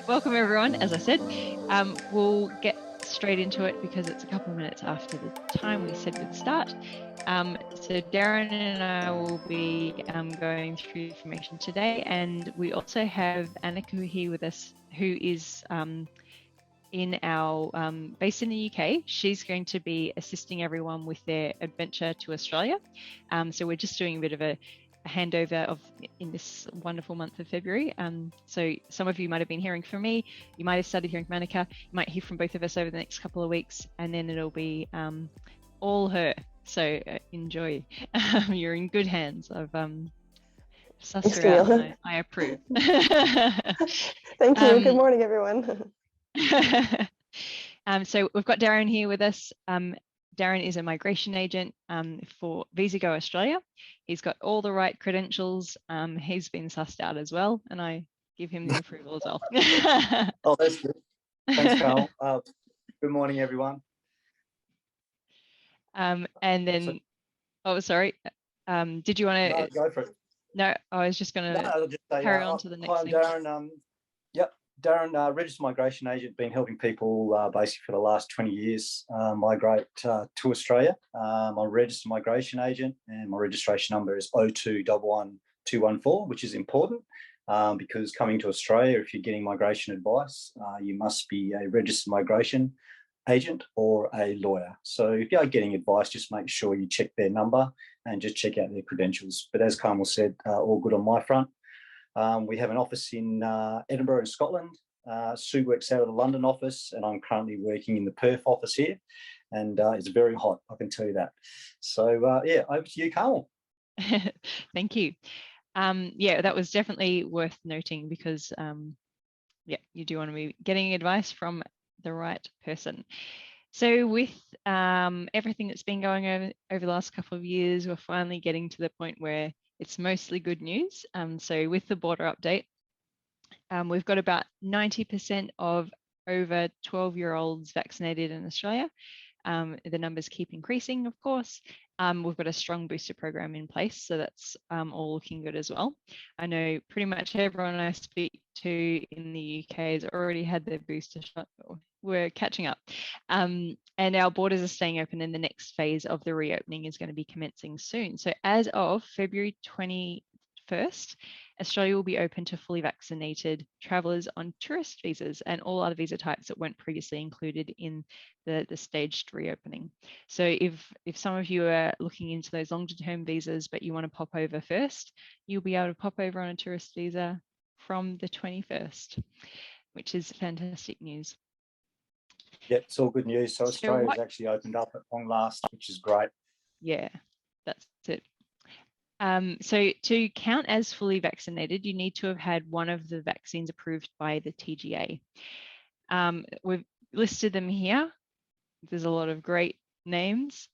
Welcome everyone. As I said, we'll get straight into it because it's a couple of minutes after the time we said we'd start. So Darren and I will be going through information today, and we also have Annika here with us, who is in our based in the UK. She's going to be assisting everyone with their adventure to Australia. So we're just doing a bit of a handover in this wonderful month of February. So some of you might have been hearing from me, you might have started hearing from Annika, you might hear from both of us over the next couple of weeks, and then it'll be all her. So enjoy. You're in good hands. I've sussed her out, and I approve. Thank you. Good morning, everyone. So we've got Darren here with us. Darren is a migration agent for Visa Go Australia. He's got all the right credentials. He's been sussed out as well, and I give him the approval as well. Oh, that's good. Thanks, Carl. Good morning, everyone. And then, sorry. Did you want to? No, go for it. No, I was just going to carry on to the next hi, thing. Darren. Yep, Darren, registered migration agent, been helping people basically for the last 20 years migrate to Australia. I'm a registered migration agent, and my registration number is 0211214, which is important because coming to Australia, if you're getting migration advice, you must be a registered migration agent or a lawyer. So if you are getting advice, just make sure you check their number and just check out their credentials. But as Camille said, all good on my front. We have an office in Edinburgh in Scotland. Sue works out of the London office, and I'm currently working in the Perth office here. And it's very hot, I can tell you that. So yeah, over to you, Camille. Thank you. Yeah, that was definitely worth noting because yeah, you do want to be getting advice from the right person. So with everything that's been going over the last couple of years, we're finally getting to the point where it's mostly good news. So with the border update, we've got about 90% of over 12-year-olds vaccinated in Australia. The numbers keep increasing, of course. We've got a strong booster program in place, so that's all looking good as well. I know pretty much everyone I speak to in the UK has already had their booster shot. We're catching up. And our borders are staying open, and the next phase of the reopening is going to be commencing soon. So as of February 21st, Australia will be open to fully vaccinated travellers on tourist visas and all other visa types that weren't previously included in the staged reopening. So if some of you are looking into those longer term visas, but you want to pop over first, you'll be able to pop over on a tourist visa from the 21st, which is fantastic news. Yeah, it's all good news. So Australia's actually opened up at long last, which is great. Yeah, that's it. So to count as fully vaccinated, you need to have had one of the vaccines approved by the Pgce. We've listed them here. There's a lot of great names.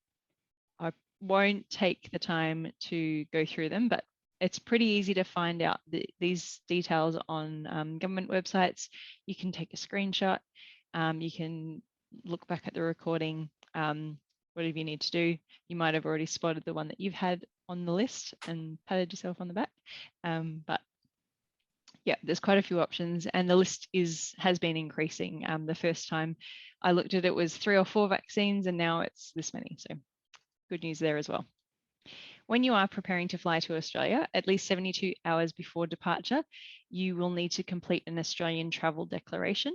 I won't take the time to go through them, but it's pretty easy to find out these details on government websites. You can take a screenshot. You can look back at the recording, whatever you need to do. You might have already spotted the one that you've had on the list and patted yourself on the back. But yeah, there's quite a few options, and the list has been increasing. The first time I looked at it was 3 or 4 vaccines, and now it's this many. So good news there as well. When you are preparing to fly to Australia, at least 72 hours before departure, you will need to complete an Australian travel declaration.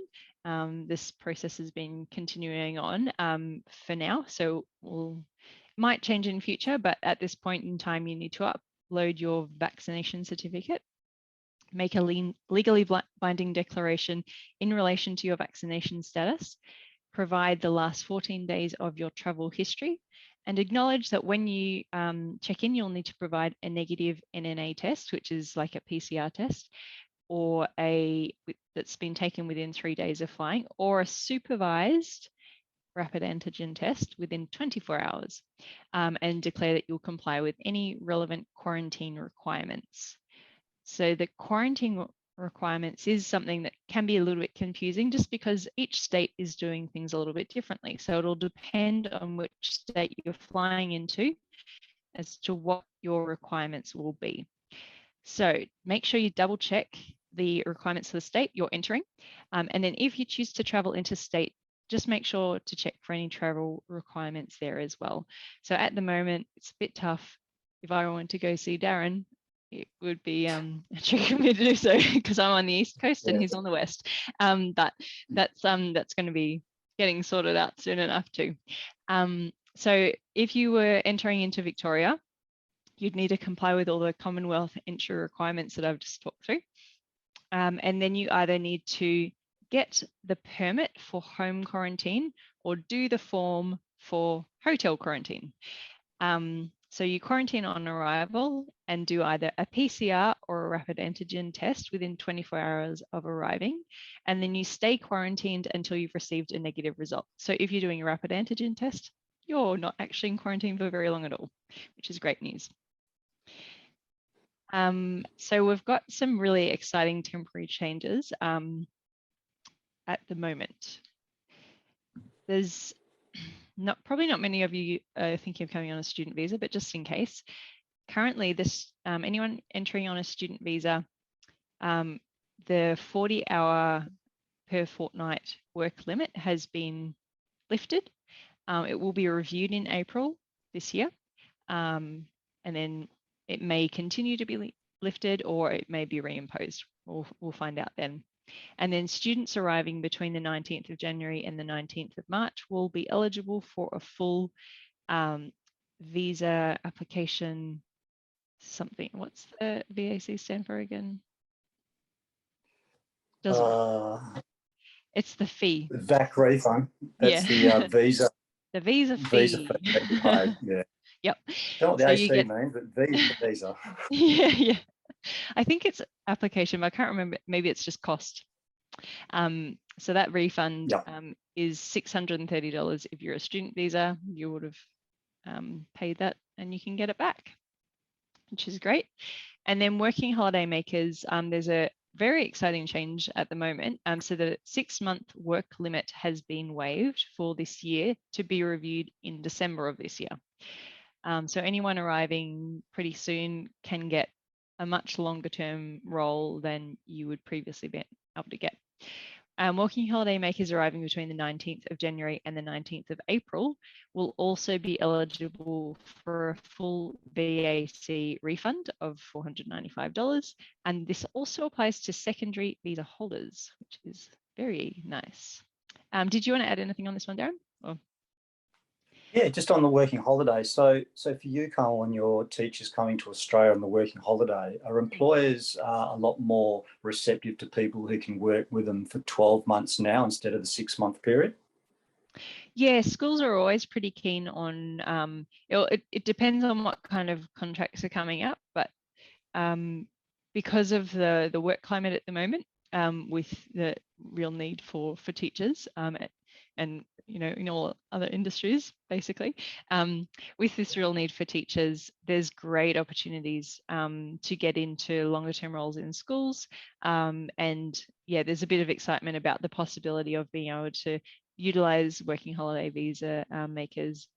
This process has been continuing on for now, so might change in future, but at this point in time, you need to upload your vaccination certificate, make a legally binding declaration in relation to your vaccination status, provide the last 14 days of your travel history, and acknowledge that when you check in, you'll need to provide a negative NNA test, which is like a PCR test, or that's been taken within 3 days of flying, or a supervised rapid antigen test within 24 hours, and declare that you'll comply with any relevant quarantine requirements. So the quarantine requirements is something that can be a little bit confusing just because each state is doing things a little bit differently. So it'll depend on which state you're flying into as to what your requirements will be. So make sure you double check the requirements of the state you're entering. And then if you choose to travel interstate, just make sure to check for any travel requirements there as well. So at the moment, it's a bit tough. If I wanted to go see Darren, it would be a trick for me to do so because I'm on the East Coast and he's on the West. But that's going to be getting sorted out soon enough too. So if you were entering into Victoria, you'd need to comply with all the Commonwealth entry requirements that I've just talked through. And then you either need to get the permit for home quarantine or do the form for hotel quarantine. So you quarantine on arrival and do either a PCR or a rapid antigen test within 24 hours of arriving. And then you stay quarantined until you've received a negative result. So if you're doing a rapid antigen test, you're not actually in quarantine for very long at all, which is great news. So we've got some really exciting temporary changes at the moment. There's probably not many of you thinking of coming on a student visa, but just in case, currently this anyone entering on a student visa, the 40-hour per fortnight work limit has been lifted. It will be reviewed in April this year, and then it may continue to be lifted or it may be reimposed. We'll find out then. And then students arriving between the 19th of January and the 19th of March will be eligible for a full visa application something. What's the VAC stand for again? It's the fee. VAC refund. That's the visa. The visa fee. Visa fee that you pay, yeah. Yep. I don't know what the So AC means, but visa. Yeah. I think it's application, but I can't remember. Maybe it's just cost. So that refund is $630 if you're a student visa. You would have paid that and you can get it back, which is great. And then working holiday makers, there's a very exciting change at the moment. So the 6-month work limit has been waived for this year to be reviewed in December of this year. So anyone arriving pretty soon can get a much longer term role than you would previously be able to get. Working holiday makers arriving between the 19th of January and the 19th of April will also be eligible for a full VAC refund of $495. And this also applies to secondary visa holders, which is very nice. Did you want to add anything on this one, Darren? Or? Yeah, just on the working holiday. So for you, Carl, and your teachers coming to Australia on the working holiday, are employers a lot more receptive to people who can work with them for 12 months now instead of the 6-month period? Yeah, schools are always pretty keen on, it depends on what kind of contracts are coming up, but because of the work climate at the moment, with the real need for teachers, and in all other industries, basically, with this real need for teachers, there's great opportunities to get into longer term roles in schools. And yeah, there's a bit of excitement about the possibility of being able to utilize working holiday visa makers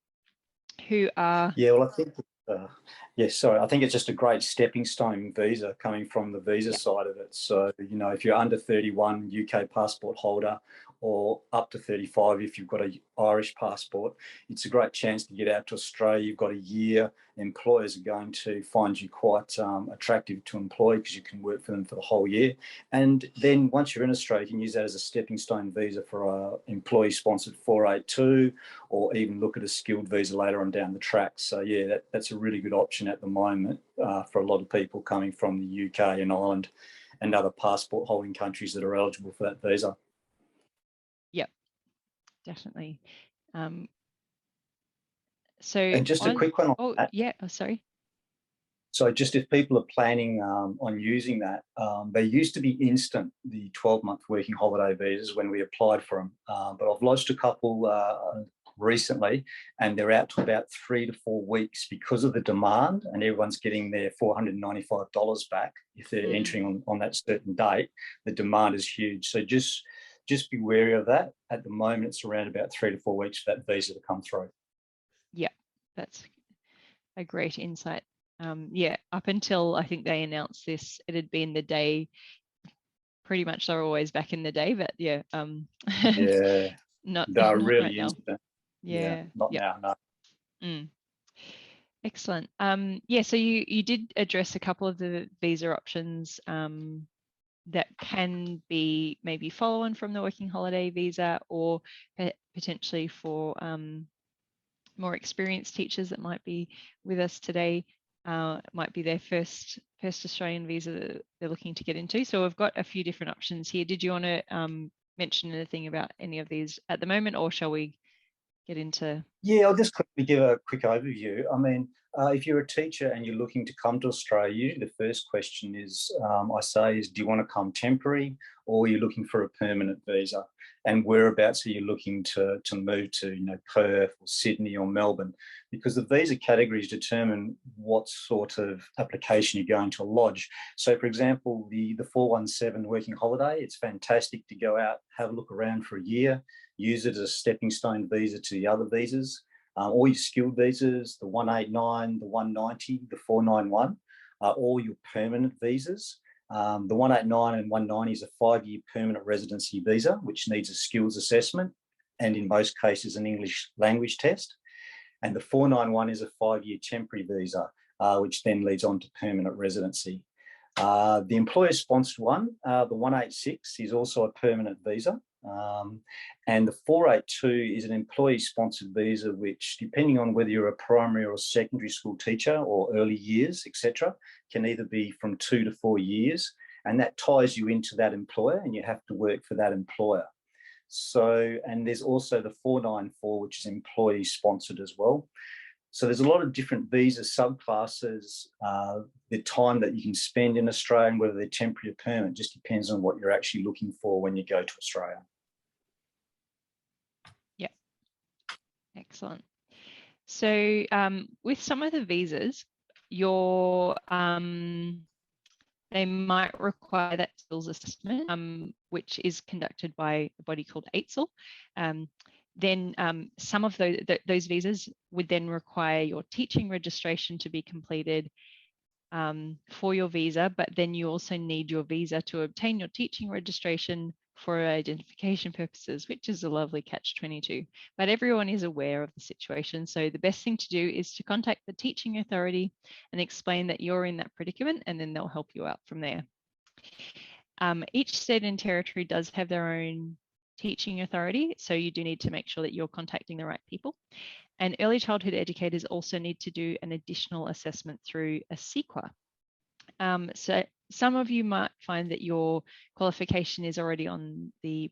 who are... Yeah, well, I think, I think it's just a great stepping stone visa coming from the visa side of it. So, if you're under 31 UK passport holder, or up to 35 if you've got an Irish passport, it's a great chance to get out to Australia. You've got a year. Employers are going to find you quite attractive to employ because you can work for them for the whole year. And then once you're in Australia, you can use that as a stepping stone visa for an employee-sponsored 482, or even look at a skilled visa later on down the track. So yeah, that's a really good option at the moment for a lot of people coming from the UK and Ireland and other passport holding countries that are eligible for that visa. Yep, definitely. So, and just a quick one on that. Yeah, sorry. So just if people are planning on using that, they used to be instant, the 12-month working holiday visas when we applied for them. But I've lodged a couple recently, and they're out to about 3 to 4 weeks because of the demand, and everyone's getting their $495 back if they're entering on that certain date. The demand is huge. So just be wary of that. At the moment, it's around about 3 to 4 weeks for that visa to come through. Yeah, that's a great insight. Yeah, up until I think they announced this, it had been the day pretty much they're always back in the day, but yeah, Yeah, not they're not really right now. instant. Yeah, not yep. now, no. Excellent. Yeah, so you did address a couple of the visa options that can be maybe follow on from the working holiday visa, or potentially for more experienced teachers that might be with us today. It might be their first Australian visa that they're looking to get into. So we've got a few different options here. Did you want to mention anything about any of these at the moment, or shall we get into? Yeah, I'll just quickly give a quick overview. I mean, if you're a teacher and you're looking to come to Australia, usually the first question is, do you want to come temporary, or are you looking for a permanent visa? And whereabouts are you looking to move to, Perth or Sydney or Melbourne? Because the visa categories determine what sort of application you're going to lodge. So, for example, the 417 working holiday, it's fantastic to go out, have a look around for a year, use it as a stepping stone visa to the other visas. All your skilled visas, the 189, the 190, the 491, are all your permanent visas. The 189 and 190 is a 5-year permanent residency visa, which needs a skills assessment and in most cases an English language test. And the 491 is a 5-year temporary visa, which then leads on to permanent residency. The employer-sponsored one, the 186, is also a permanent visa. And the 482 is an employee-sponsored visa, which, depending on whether you're a primary or a secondary school teacher or early years, etc., can either be from 2 to 4 years, and that ties you into that employer, and you have to work for that employer. So, and there's also the 494, which is employee-sponsored as well. So there's a lot of different visa subclasses. The time that you can spend in Australia and whether they're temporary or permanent just depends on what you're actually looking for when you go to Australia. Yeah, excellent. So with some of the visas, they might require that skills assessment, which is conducted by a body called ANZUK. Then some of those visas would then require your teaching registration to be completed for your visa, but then you also need your visa to obtain your teaching registration for identification purposes, which is a lovely catch-22. But everyone is aware of the situation, so the best thing to do is to contact the teaching authority and explain that you're in that predicament, and then they'll help you out from there. Each state and territory does have their own teaching authority, so you do need to make sure that you're contacting the right people. And early childhood educators also need to do an additional assessment through a CEQA. So some of you might find that your qualification is already on the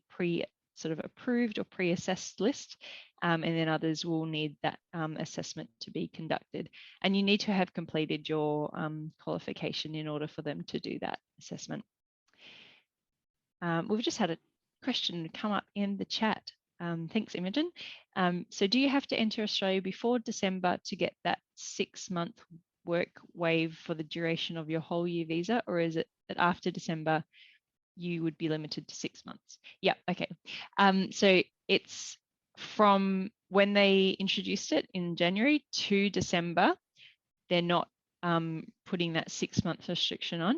approved or pre-assessed list, and then others will need that assessment to be conducted. And you need to have completed your qualification in order for them to do that assessment. We've just had a question come up in the chat. Thanks, Imogen. So do you have to enter Australia before December to get that 6-month work waive for the duration of your whole year visa, or is it that after December you would be limited to 6 months? Yeah, okay. So it's from when they introduced it in January to December, they're not putting that 6-month restriction on.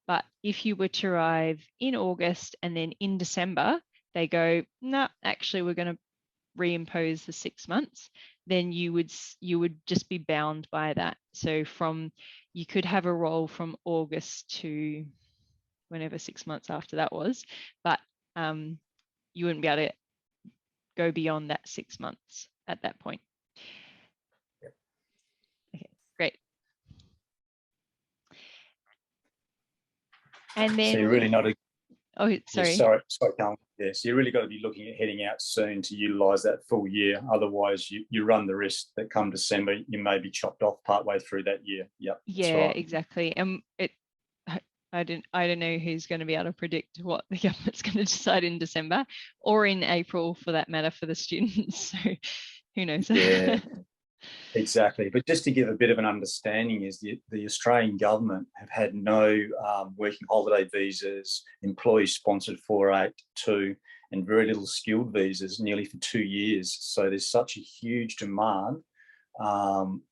But if you were to arrive in August and then in December, they go, no, actually, we're going to reimpose the 6 months, then you would just be bound by that. So you could have a role from August to whenever 6 months after that was, but you wouldn't be able to go beyond that 6 months at that point. Yep. Okay, great. And then, so you're really not oh, sorry. Sorry, Camille. Yeah, so you really got to be looking at heading out soon to utilise that full year. Otherwise, you run the risk that come December, you may be chopped off partway through that year. Yep. Yeah, right. exactly. And I don't know who's going to be able to predict what the government's going to decide in December or in April, for that matter, for the students. So who knows? Yeah. Exactly. But just to give a bit of an understanding is the Australian government have had no working holiday visas, employee-sponsored 482, and very little skilled visas nearly for 2 years. So there's such a huge demand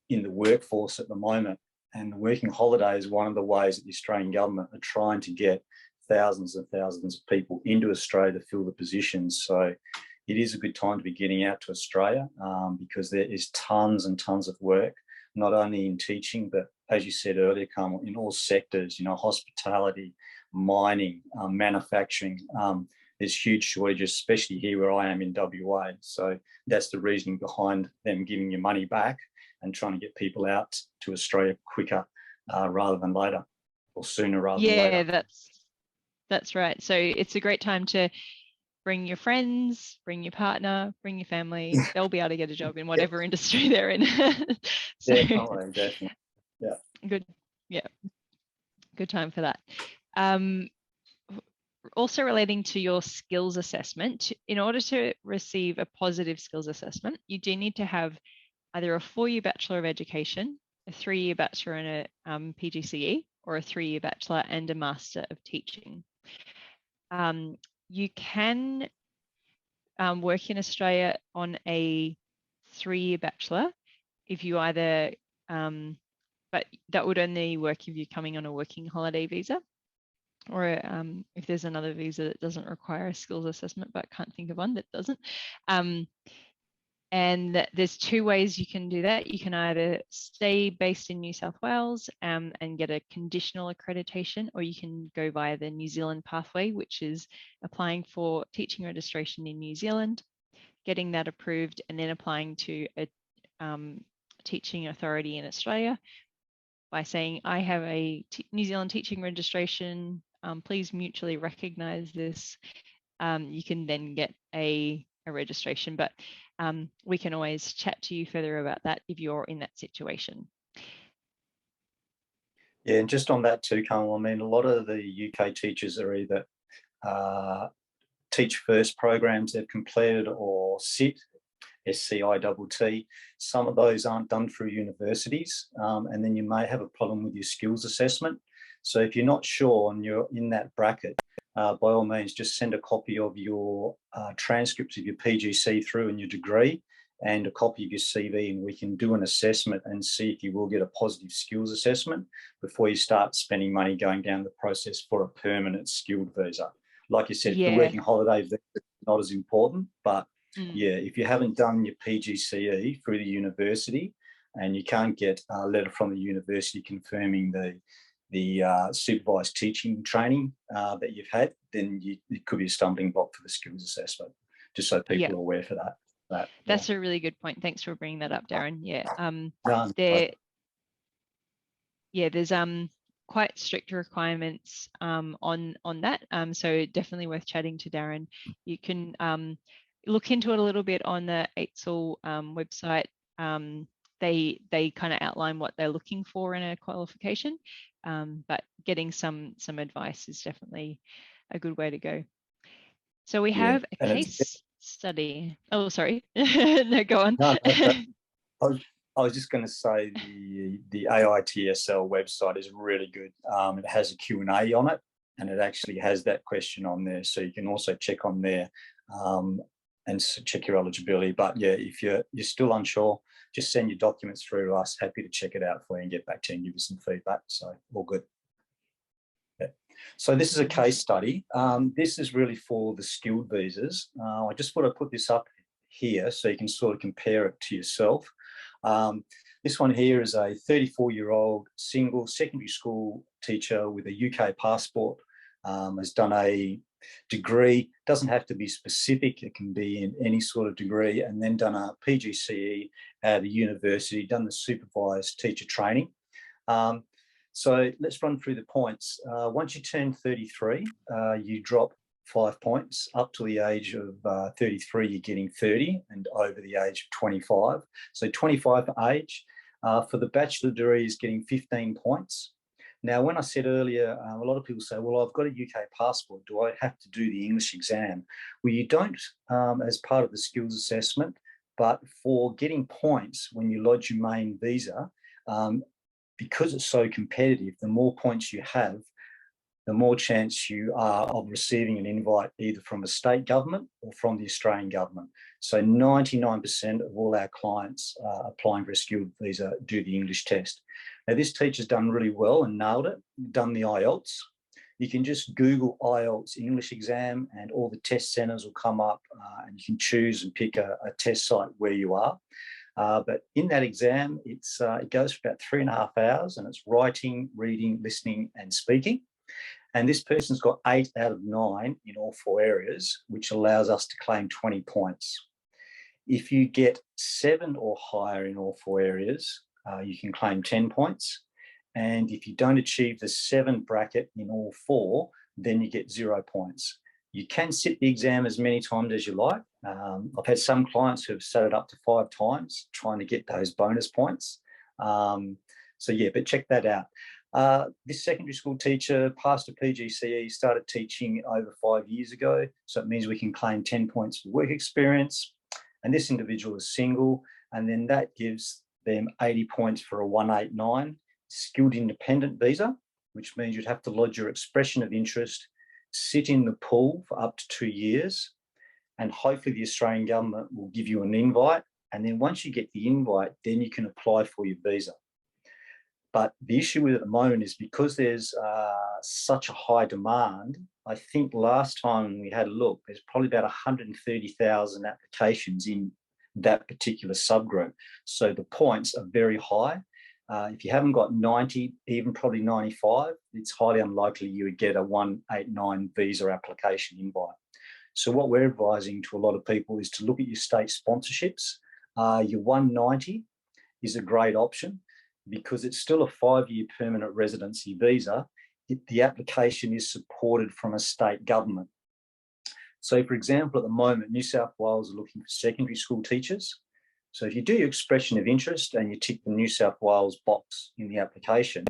in the workforce at the moment. And the working holiday is one of the ways that the Australian government are trying to get thousands and thousands of people into Australia to fill the positions. So it is a good time to be getting out to Australia because there is tons and tons of work, not only in teaching, but as you said earlier, Camille, in all sectors, hospitality, mining, manufacturing. There's huge shortages, especially here where I am in WA. So that's the reasoning behind them giving you money back and trying to get people out to Australia quicker rather than later, or sooner rather than later. Yeah, that's right. So it's a great time to bring your friends, bring your partner, bring your family. They'll be able to get a job in whatever industry they're in. So, definitely. Yeah. Good. Yeah. Good time for that. Also relating to your skills assessment, in order to receive a positive skills assessment, you do need to have either a 4-year Bachelor of Education, a 3-year Bachelor and a Pgce, or a 3-year Bachelor and a Master of Teaching. You can work in Australia on a 3-year Bachelor if you either, but that would only work if you're coming on a working holiday visa, or if there's another visa that doesn't require a skills assessment, but can't think of one that doesn't. And there's 2 ways you can do that. You can either stay based in New South Wales and get a conditional accreditation, or you can go via the New Zealand pathway, which is applying for teaching registration in New Zealand, getting that approved, and then applying to a teaching authority in Australia by saying, I have a New Zealand teaching registration, please mutually recognise this. You can then get a registration, but we can always chat to you further about that if you're in that situation. Yeah, and just on that too, Camille, I mean, a lot of the UK teachers are either Teach First programs they've completed, or SIT, SCITT. Some of those aren't done through universities, and then you may have a problem with your skills assessment. So if you're not sure and you're in that bracket, by all means, just send a copy of your transcripts of your Pgce through and your degree, and a copy of your CV, and we can do an assessment and see if you will get a positive skills assessment before you start spending money going down the process for a permanent skilled visa. Like you said, the working holiday visa is not as important, but yeah, if you haven't done your Pgce through the university and you can't get a letter from the university confirming the supervised teaching training that you've had, then it could be a stumbling block for the skills assessment, just so people are aware for that. That's a really good point. Thanks for bringing that up, Darren. There's quite strict requirements on that. So definitely worth chatting to Darren. You can look into it a little bit on the ANZUK website. They kind of outline what they're looking for in a qualification, but getting some advice is definitely a good way to go. So we have a case study. Oh, sorry. No, go on. No, I was just going to say the AITSL website is really good. It has a Q&A on it, and it actually has that question on there. So you can also check on there and check your eligibility. But yeah, if you're still unsure, just send your documents through to us. Happy to check it out for you and get back to you and give you some feedback. So all good. Yeah. So this is a case study. This is really for the skilled visas. I just thought I'd put this up here so you can sort of compare it to yourself. This one here is a 34-year-old single secondary school teacher with a UK passport, has done a degree, doesn't have to be specific, it can be in any sort of degree, and then done a Pgce at a university, done the supervised teacher training. So let's run through the points. Once you turn 33, you drop 5 points. Up to the age of 33, you're getting 30, and over the age of 25. So 25 for age. For the bachelor degree is getting 15 points. Now, when I said earlier, a lot of people say, well, I've got a UK passport. Do I have to do the English exam? Well, you don't as part of the skills assessment, but for getting points when you lodge your main visa, because it's so competitive, the more points you have, the more chance you are of receiving an invite either from a state government or from the Australian government. So 99% of all our clients applying for a skilled visa do the English test. Now, this teacher's done really well and nailed it, done the IELTS. you can just Google IELTS English exam and all the test centres will come up, and you can choose and pick a test site where you are. But in that exam, it goes for about 3.5 hours, and it's writing, reading, listening and speaking. And this person's got 8 out of 9 in all 4 areas, which allows us to claim 20 points. If you get 7 or higher in all 4 areas, you can claim 10 points. And if you don't achieve the 7 bracket in all 4, then you get 0 points. You can sit the exam as many times as you like. I've had some clients who have sat it up to 5 times trying to get those bonus points. So yeah, but check that out. This secondary school teacher passed a Pgce, started teaching over 5 years ago. So it means we can claim 10 points for work experience. And this individual is single, and then that gives them 80 points for a 189 skilled independent visa, which means you'd have to lodge your expression of interest, sit in the pool for up to 2 years, and hopefully the Australian government will give you an invite. And then once you get the invite, then you can apply for your visa. But the issue with it at the moment is because there's such a high demand. I think last time we had a look, there's probably about 130,000 applications in that particular subgroup. So the points are very high. If you haven't got 90, even probably 95, it's highly unlikely you would get a 189 visa application invite. So what we're advising to a lot of people is to look at your state sponsorships. Your 190 is a great option because it's still a 5-year permanent residency visa. The application is supported from a state government. So for example, at the moment, New South Wales are looking for secondary school teachers. So if you do your expression of interest and you tick the New South Wales box in the application,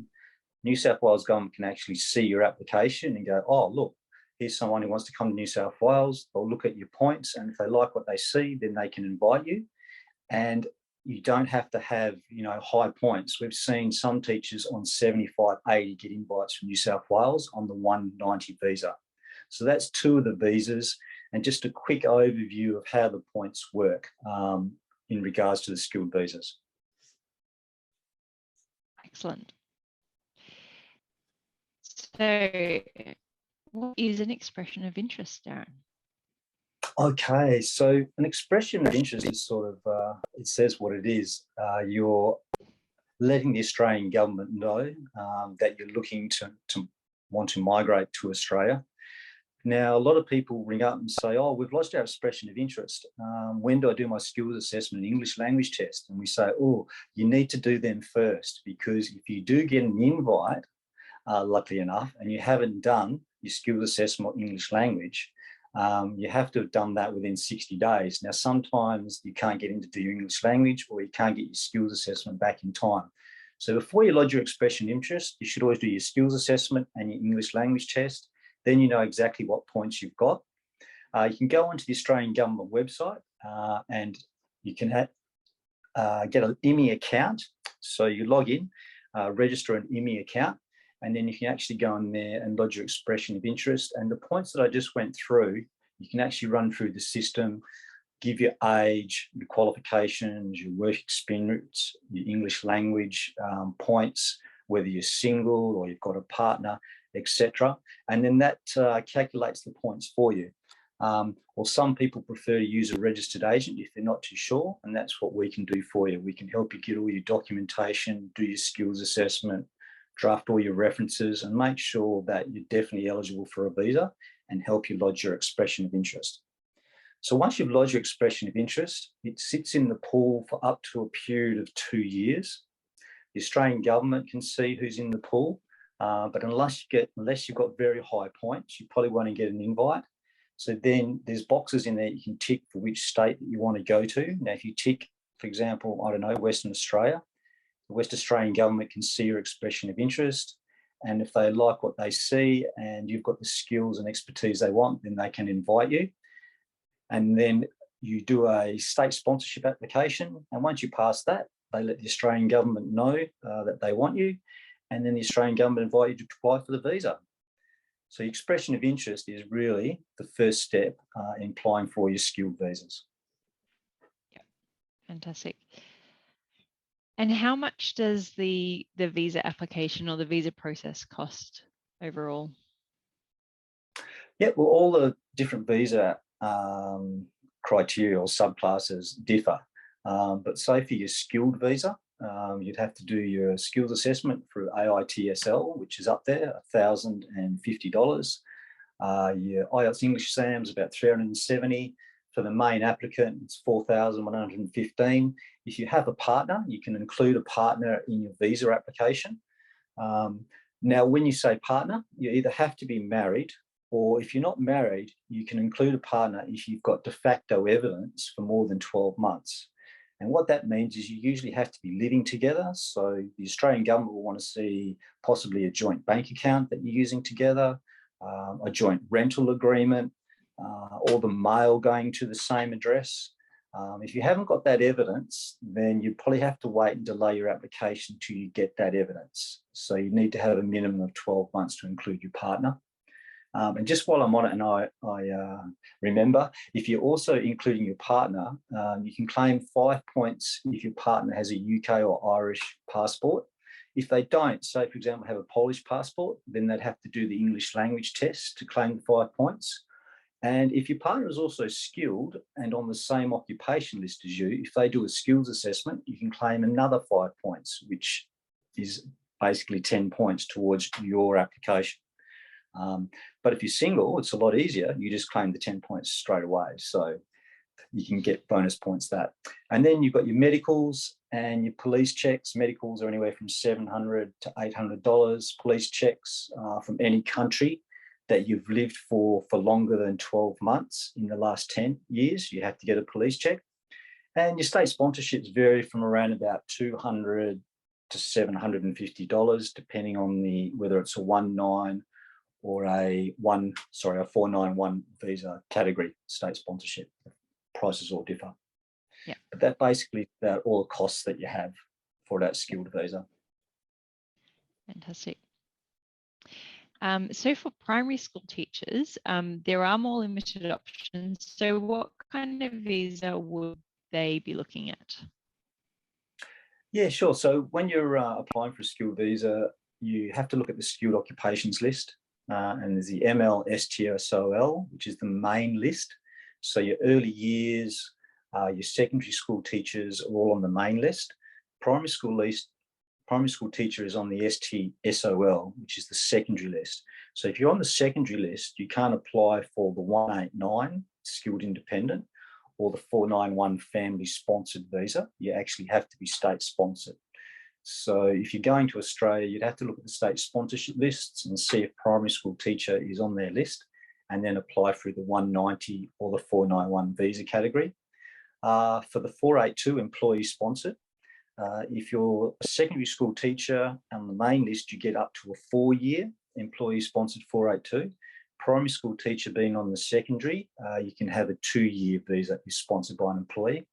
New South Wales government can actually see your application and go, oh, look, here's someone who wants to come to New South Wales. They'll look at your points, and if they like what they see, then they can invite you. And you don't have to have, high points. We've seen some teachers on 75, 80 get invites from New South Wales on the 190 visa. So that's 2 of the visas, and just a quick overview of how the points work in regards to the skilled visas. Excellent. So what is an expression of interest, Darren? Okay, so an expression of interest is sort of, it says what it is. You're letting the Australian government know that you're looking to want to migrate to Australia. Now, a lot of people ring up and say, oh, we've lodged our expression of interest. When do I do my skills assessment and English language test? And we say, oh, you need to do them first, because if you do get an invite, luckily enough, and you haven't done your skills assessment or English language, you have to have done that within 60 days. Now, sometimes you can't get in to do your English language, or you can't get your skills assessment back in time. So before you lodge your expression of interest, you should always do your skills assessment and your English language test. Then you know exactly what points you've got. You can go onto the Australian government website and you can get an IMI account. So you log in, register an IMI account, and then you can actually go in there and lodge your expression of interest. And the points that I just went through, you can actually run through the system, give your age, your qualifications, your work experience, your English language points, whether you're single or you've got a partner, etc. And then that calculates the points for you. Or some people prefer to use a registered agent if they're not too sure, and that's what we can do for you. We can help you get all your documentation, do your skills assessment, draft all your references, and make sure that you're definitely eligible for a visa, and help you lodge your expression of interest. So once you've lodged your expression of interest, it sits in the pool for up to a period of 2 years. The Australian government can see who's in the pool, but unless you've got very high points, you probably won't get an invite. So then there's boxes in there you can tick for which state that you want to go to. Now, if you tick, for example, I don't know, Western Australia, the West Australian government can see your expression of interest. And if they like what they see and you've got the skills and expertise they want, then they can invite you. And then you do a state sponsorship application. And once you pass that, they let the Australian government know that they want you. And then the Australian government invite you to apply for the visa. So expression of interest is really the first step in applying for your skilled visas. Yeah, fantastic. And how much does the visa application or the visa process cost overall? Yeah, well, all the different visa criteria or subclasses differ. But say for your skilled visa, you'd have to do your skills assessment through AITSL, which is up there, $1,050. Your IELTS English exam is about $370. For the main applicant, it's $4,115. If you have a partner, you can include a partner in your visa application. Now, when you say partner, you either have to be married, or if you're not married, you can include a partner if you've got de facto evidence for more than 12 months. And what that means is you usually have to be living together. So the Australian government will want to see possibly a joint bank account that you're using together, a joint rental agreement, or the mail going to the same address. If you haven't got that evidence, then you probably have to wait and delay your application till you get that evidence. So you need to have a minimum of 12 months to include your partner. And just while I'm on it, and I remember, if you're also including your partner, you can claim 5 points if your partner has a UK or Irish passport. If they don't, say, for example, have a Polish passport, then they'd have to do the English language test to claim the 5 points. And if your partner is also skilled and on the same occupation list as you, if they do a skills assessment, you can claim another 5 points, which is basically 10 points towards your application. But if you're single, it's a lot easier. You just claim the 10 points straight away. So you can get bonus points that. And then you've got your medicals and your police checks. Medicals are anywhere from $700 to $800. Police checks from any country that you've lived for longer than 12 months in the last 10 years, you have to get a police check. And your state sponsorships vary from around about $200 to $750, depending on whether it's a 1-9 or a 491 visa category state sponsorship. Prices all differ. Yeah. But that basically is about all the costs that you have for that skilled visa. Fantastic. So for primary school teachers, there are more limited options. So what kind of visa would they be looking at? Yeah, sure. So when you're applying for a skilled visa, you have to look at the skilled occupations list. And there's the MLSTSOL, which is the main list. So your early years, your secondary school teachers are all on the main list. Primary school teacher is on the STSOL, which is the secondary list. So if you're on the secondary list, you can't apply for the 189 skilled independent or the 491 family sponsored visa. You actually have to be state sponsored. So if you're going to Australia, you'd have to look at the state sponsorship lists and see if primary school teacher is on their list, and then apply through the 190 or the 491 visa category. For the 482 employee sponsored, if you're a secondary school teacher on the main list, you get up to a 4-year employee sponsored 482. Primary school teacher being on the secondary, you can have a 2-year visa that is sponsored by an employee.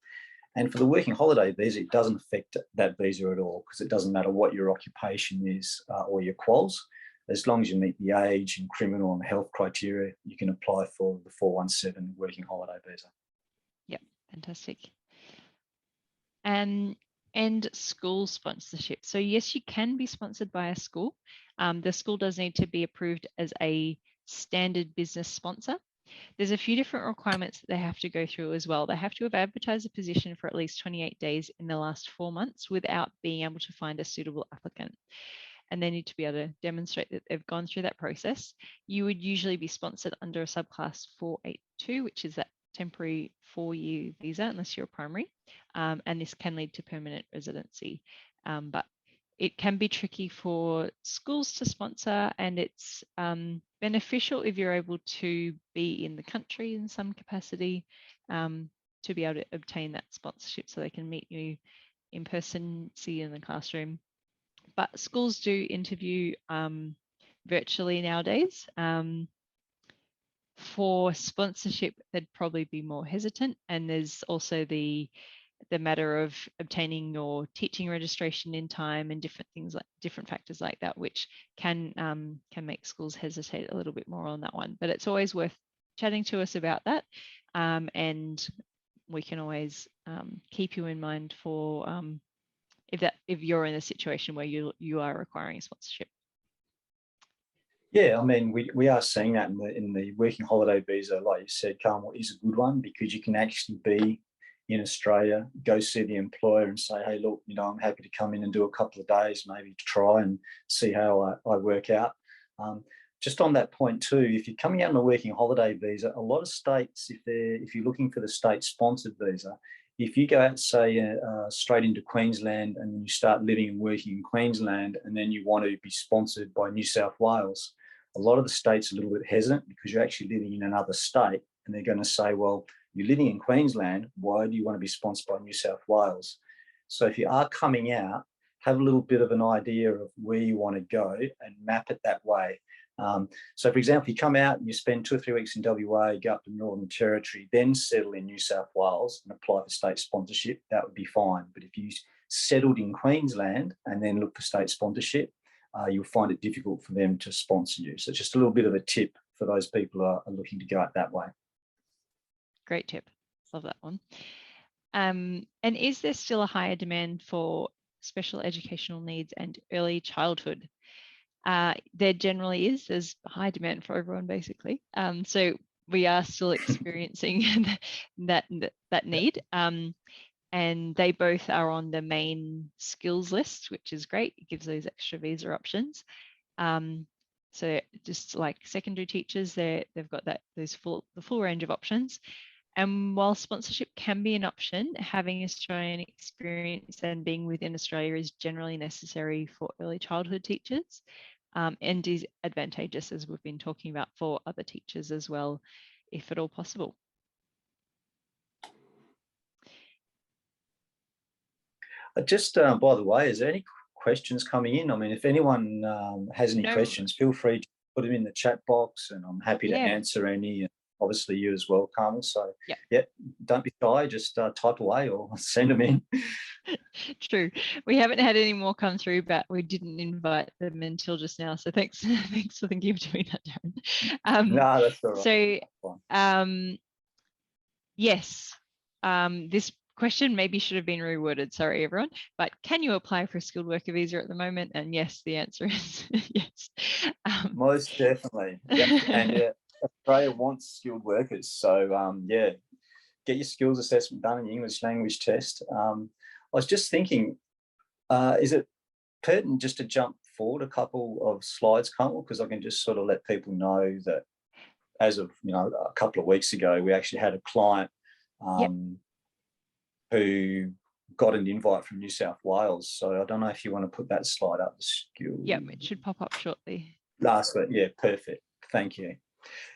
And for the working holiday visa, it doesn't affect that visa at all, because it doesn't matter what your occupation is or your quals. As long as you meet the age and criminal and health criteria, you can apply for the 417 working holiday visa. Yep, fantastic. And school sponsorship. So yes, you can be sponsored by a school. The school does need to be approved as a standard business sponsor. There's a few different requirements that they have to go through as well. They have to have advertised a position for at least 28 days in the last 4 months without being able to find a suitable applicant. And they need to be able to demonstrate that they've gone through that process. You would usually be sponsored under a subclass 482, which is that temporary 4-year visa, unless you're a primary. And this can lead to permanent residency. But it can be tricky for schools to sponsor, and it's beneficial if you're able to be in the country in some capacity to be able to obtain that sponsorship so they can meet you in person, see you in the classroom. But schools do interview virtually nowadays. For sponsorship, they'd probably be more hesitant, and there's also the matter of obtaining your teaching registration in time and different factors like that, which can make schools hesitate a little bit more on that one. But it's always worth chatting to us about that, and we can always keep you in mind for if you're in a situation where you are requiring sponsorship. Yeah, I mean, we are seeing that in the working holiday visa, like you said, Carmel, is a good one because you can actually be in Australia, go see the employer and say, hey, look, I'm happy to come in and do a couple of days, maybe to try and see how I work out. Just on that point too, if you're coming out on a working holiday visa, a lot of states, if you're looking for the state-sponsored visa, if you go out, say, straight into Queensland and you start living and working in Queensland and then you want to be sponsored by New South Wales, a lot of the states are a little bit hesitant because you're actually living in another state and they're going to say, well, you're living in Queensland, why do you want to be sponsored by New South Wales? So if you are coming out, have a little bit of an idea of where you want to go and map it that way. So, for example, you come out and you spend 2 or 3 weeks in WA, go up to Northern Territory, then settle in New South Wales and apply for state sponsorship, that would be fine. But if you settled in Queensland and then look for state sponsorship, you'll find it difficult for them to sponsor you. So just a little bit of a tip for those people who are looking to go out that way. Great tip. Love that one. And is there still a higher demand for special educational needs and early childhood? There generally is. There's high demand for everyone, basically. So we are still experiencing that need. And they both are on the main skills list, which is great. It gives those extra visa options. So just like secondary teachers, they've got the full range of options. And while sponsorship can be an option, having Australian experience and being within Australia is generally necessary for early childhood teachers, and is advantageous, as we've been talking about, for other teachers as well, if at all possible. Just by the way, is there any questions coming in? I mean, if anyone has any questions, feel free to put them in the chat box and I'm happy to answer any. And obviously you as well, Carmel. So yeah, don't be shy, just type away or send them in. True. We haven't had any more come through, but we didn't invite them until just now. So thanks for thinking of doing that, Darren. No, that's all right. So yes, this question maybe should have been reworded. Sorry, everyone. But can you apply for a skilled worker visa at the moment? And yes, the answer is yes. Most definitely. Yep. And Australia wants skilled workers. So yeah, get your skills assessment done in the English language test. I was just thinking, is it pertinent just to jump forward a couple of slides, Camille? Because I can just sort of let people know that as of a couple of weeks ago, we actually had a client who got an invite from New South Wales. So I don't know if you want to put that slide up. The skills. Yeah, it should pop up shortly. Last week, yeah, perfect. Thank you.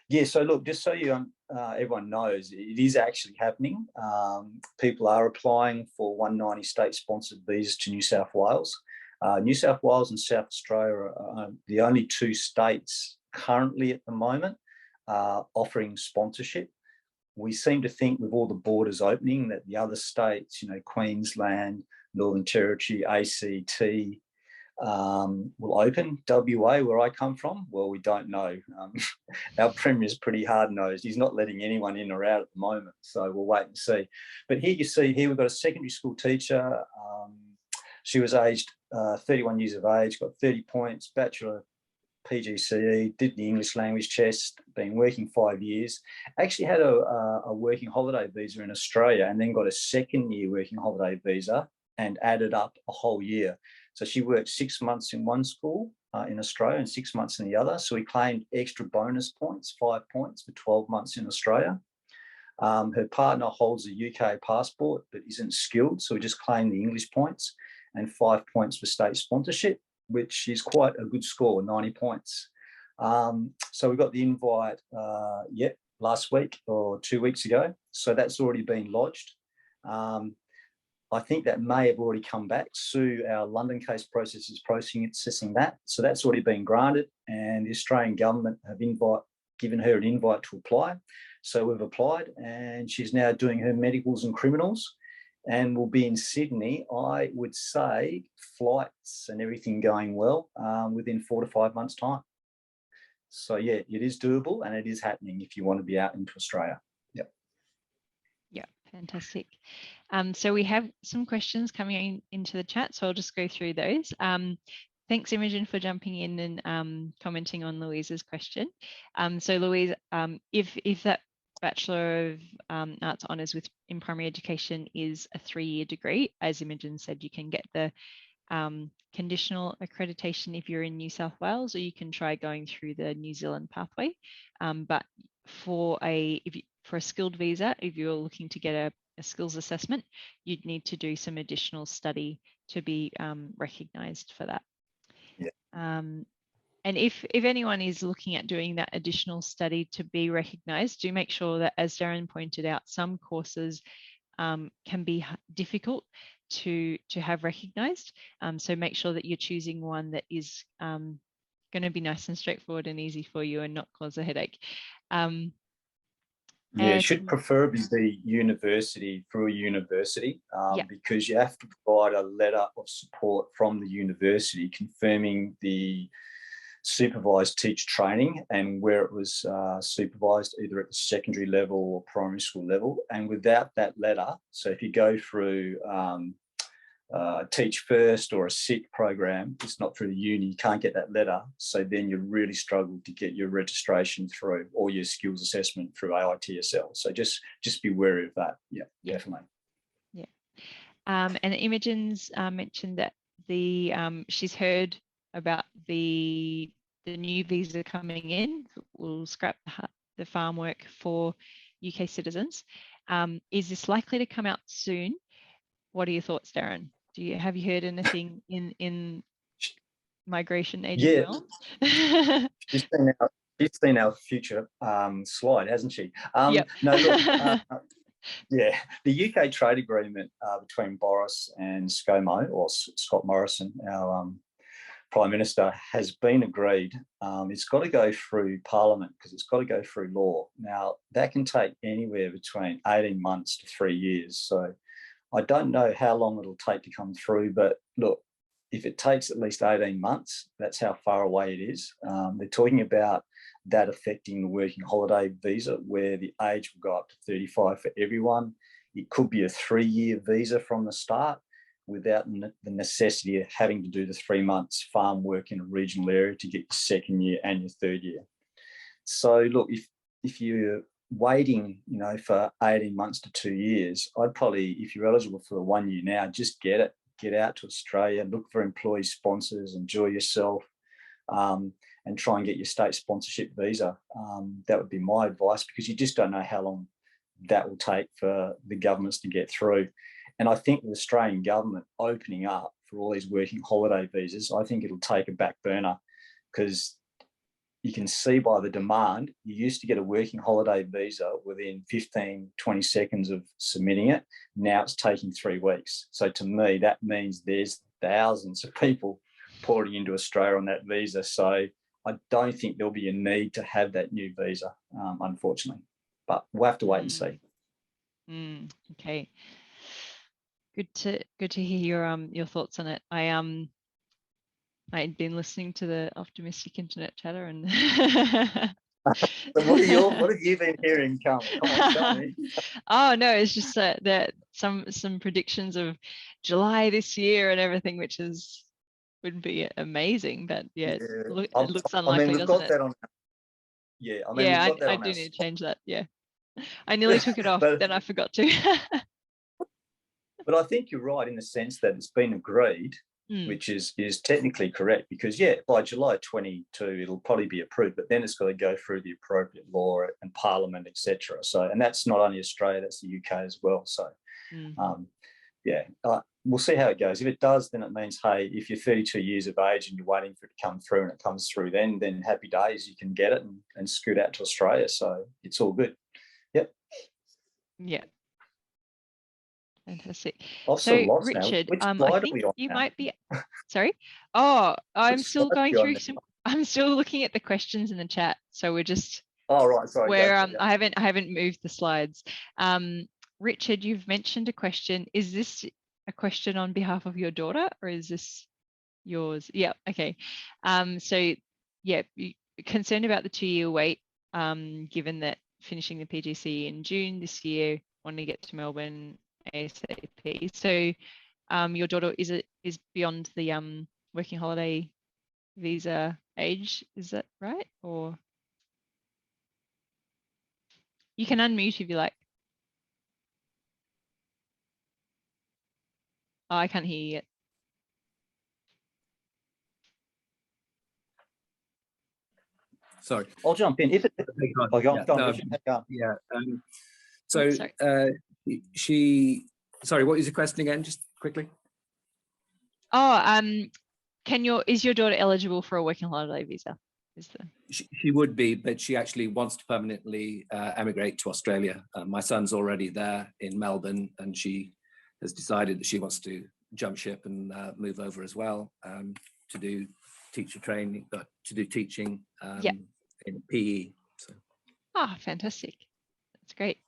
Yeah, so look, just so everyone knows, it is actually happening. People are applying for 190 state-sponsored visas to New South Wales. New South Wales and South Australia are the only two states currently at the moment offering sponsorship. We seem to think with all the borders opening that the other states, Queensland, Northern Territory, ACT, will open. WA, where I come from, well, we don't know. Our Premier's pretty hard-nosed. He's not letting anyone in or out at the moment, so we'll wait and see. But here you see, we've got a secondary school teacher. She was aged 31 years of age, got 30 points, Bachelor Pgce, did the English language test, been working 5 years, actually had a working holiday visa in Australia and then got a second-year working holiday visa and added up a whole year. So she worked 6 months in one school in Australia and 6 months in the other. So we claimed extra bonus points, 5 points for 12 months in Australia. Her partner holds a UK passport but isn't skilled, so we just claimed the English points and 5 points for state sponsorship, which is quite a good score, 90 points. So we got the invite, last week or 2 weeks ago. So that's already been lodged. I think that may have already come back. Sue, our London case process is processing that. So that's already been granted and the Australian government have given her an invite to apply. So we've applied and she's now doing her medicals and criminals and will be in Sydney, I would say, flights and everything going well within 4 to 5 months' time. So yeah, it is doable and it is happening if you want to be out into Australia. Yep. Yeah, fantastic. So we have some questions coming into the chat, so I'll just go through those. Thanks, Imogen, for jumping in and commenting on Louise's question. So Louise, if that Bachelor of Arts Honours in Primary Education is a 3-year degree, as Imogen said, you can get the conditional accreditation if you're in New South Wales, or you can try going through the New Zealand pathway. But for a skilled visa, if you're looking to get a skills assessment, you'd need to do some additional study to be recognised for that. Yeah. And if anyone is looking at doing that additional study to be recognised, do make sure that, as Darren pointed out, some courses can be difficult to have recognised. So make sure that you're choosing one that is going to be nice and straightforward and easy for you and not cause a headache. Yeah, it should preferably be university through a university, because you have to provide a letter of support from the university confirming the supervised teacher training and where it was supervised, either at the secondary level or primary school level. And without that letter, so if you go through Teach First or a SIT program, it's not through the uni, you can't get that letter. So then you really struggle to get your registration through or your skills assessment through AITSL. So just be wary of that. Yeah, definitely. Yeah. And Imogen's mentioned that she's heard about the new visa coming in. We'll scrap the farm work for UK citizens. Is this likely to come out soon? What are your thoughts, Darren? Have you heard anything in Migration Agent realm? She's seen our future slide, hasn't she? Yep. No, look, yeah, the UK trade agreement between Boris and ScoMo, or Scott Morrison, our Prime Minister, has been agreed. It's got to go through Parliament because it's got to go through law. Now, that can take anywhere between 18 months to 3 years. So I don't know how long it'll take to come through, but look, if it takes at least 18 months, that's how far away it is. They're talking about that affecting the working holiday visa, where the age will go up to 35 for everyone. It could be a 3-year visa from the start without the necessity of having to do the 3 months farm work in a regional area to get your 2nd year and your 3rd year. So look, if you're waiting, for 18 months to 2 years, I'd probably, if you're eligible for a 1 year now, just get it. Get out to Australia, look for employee sponsors, enjoy yourself, and try and get your state sponsorship visa. That would be my advice, because you just don't know how long that will take for the governments to get through. And I think the Australian government opening up for all these working holiday visas, I think it'll take a back burner, because you can see by the demand, you used to get a working holiday visa within 15, 20 seconds of submitting it. Now it's taking 3 weeks. So to me, that means there's thousands of people pouring into Australia on that visa. So I don't think there'll be a need to have that new visa, unfortunately. But we'll have to wait and see. Okay. Good to hear your thoughts on it. I'd been listening to the Optimistic Internet Chatter, and So what have you been hearing, Camille? Come on, tell me. Oh no, it's just that some predictions of July this year and everything, which would be amazing. But it looks unlikely. We've got it? that on. Yeah, we've got that I on do our need to change that. Yeah, I nearly took it off, then I forgot to. But I think you're right in the sense that it's been agreed, which is technically correct, because by July 22 it'll probably be approved, but then it's got to go through the appropriate law and Parliament, etc. So, and that's not only Australia, that's the UK as well. So, we'll see how it goes. If it does, then it means, hey, if you're 32 years of age and you're waiting for it to come through and it comes through, then happy days, you can get it and scoot out to Australia. So it's all good. Yep. Yeah. Fantastic. So Richard, I think you might be. Sorry. Oh, I'm still going through some. I'm still looking at the questions in the chat. So we're just. Oh right, sorry. Where I haven't moved the slides. Richard, you've mentioned a question. Is this a question on behalf of your daughter, or is this yours? Yeah. Okay. So yeah, concerned about the 2-year wait. Given that finishing the Pgce in June this year, wanting to get to Melbourne ASAP. So your daughter is beyond the working holiday visa age. Is that right? Or you can unmute if you like. Oh, I can't hear you yet. Sorry. I'll jump in. If it, So sorry. Sorry, what is the question again? Just quickly. Oh, is your daughter eligible for a working holiday visa? She would be, but she actually wants to permanently emigrate to Australia. My son's already there in Melbourne, and she has decided that she wants to jump ship and move over as well to do teacher training, to do teaching in PE. So. Ah, fantastic. That's great.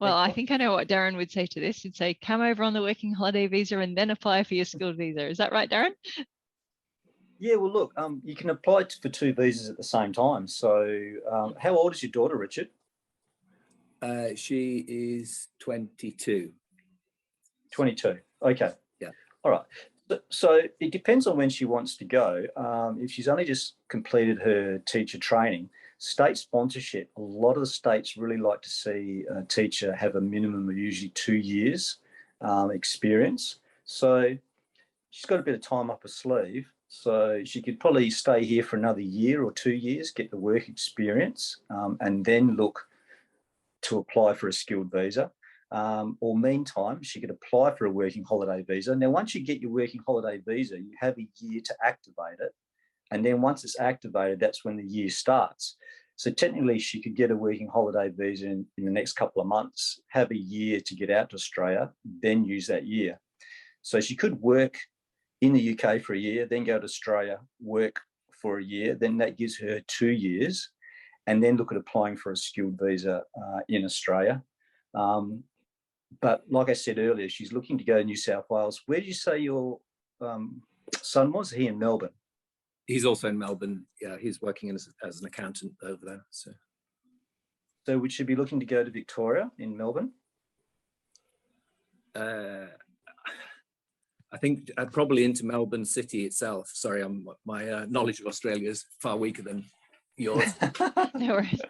Well, I think I know what Darren would say to this. He'd say, come over on the working holiday visa and then apply for your skilled visa. Is that right, Darren? Yeah, well, look, you can apply for 2 visas at the same time. So how old is your daughter, Richard? She is 22. 22. Okay. Yeah. All right. So it depends on when she wants to go. If she's only just completed her teacher training, state sponsorship, a lot of the states really like to see a teacher have a minimum of usually 2 years experience. So she's got a bit of time up her sleeve. So she could probably stay here for another year or 2 years, get the work experience, and then look to apply for a skilled visa. Or meantime, she could apply for a working holiday visa. Now, once you get your working holiday visa, you have a year to activate it. And then once it's activated, that's when the year starts. So technically, she could get a working holiday visa in the next couple of months, have a year to get out to Australia, then use that year. So she could work in the UK for a year, then go to Australia, work for a year, then that gives her 2 years, and then look at applying for a skilled visa in Australia. But like I said earlier, she's looking to go to New South Wales. Where did you say your son was? He in Melbourne? He's also in Melbourne. Yeah, he's working as an accountant over there. So would she be looking to go to Victoria in Melbourne? I think probably into Melbourne City itself. Sorry, my knowledge of Australia is far weaker than yours. No worries.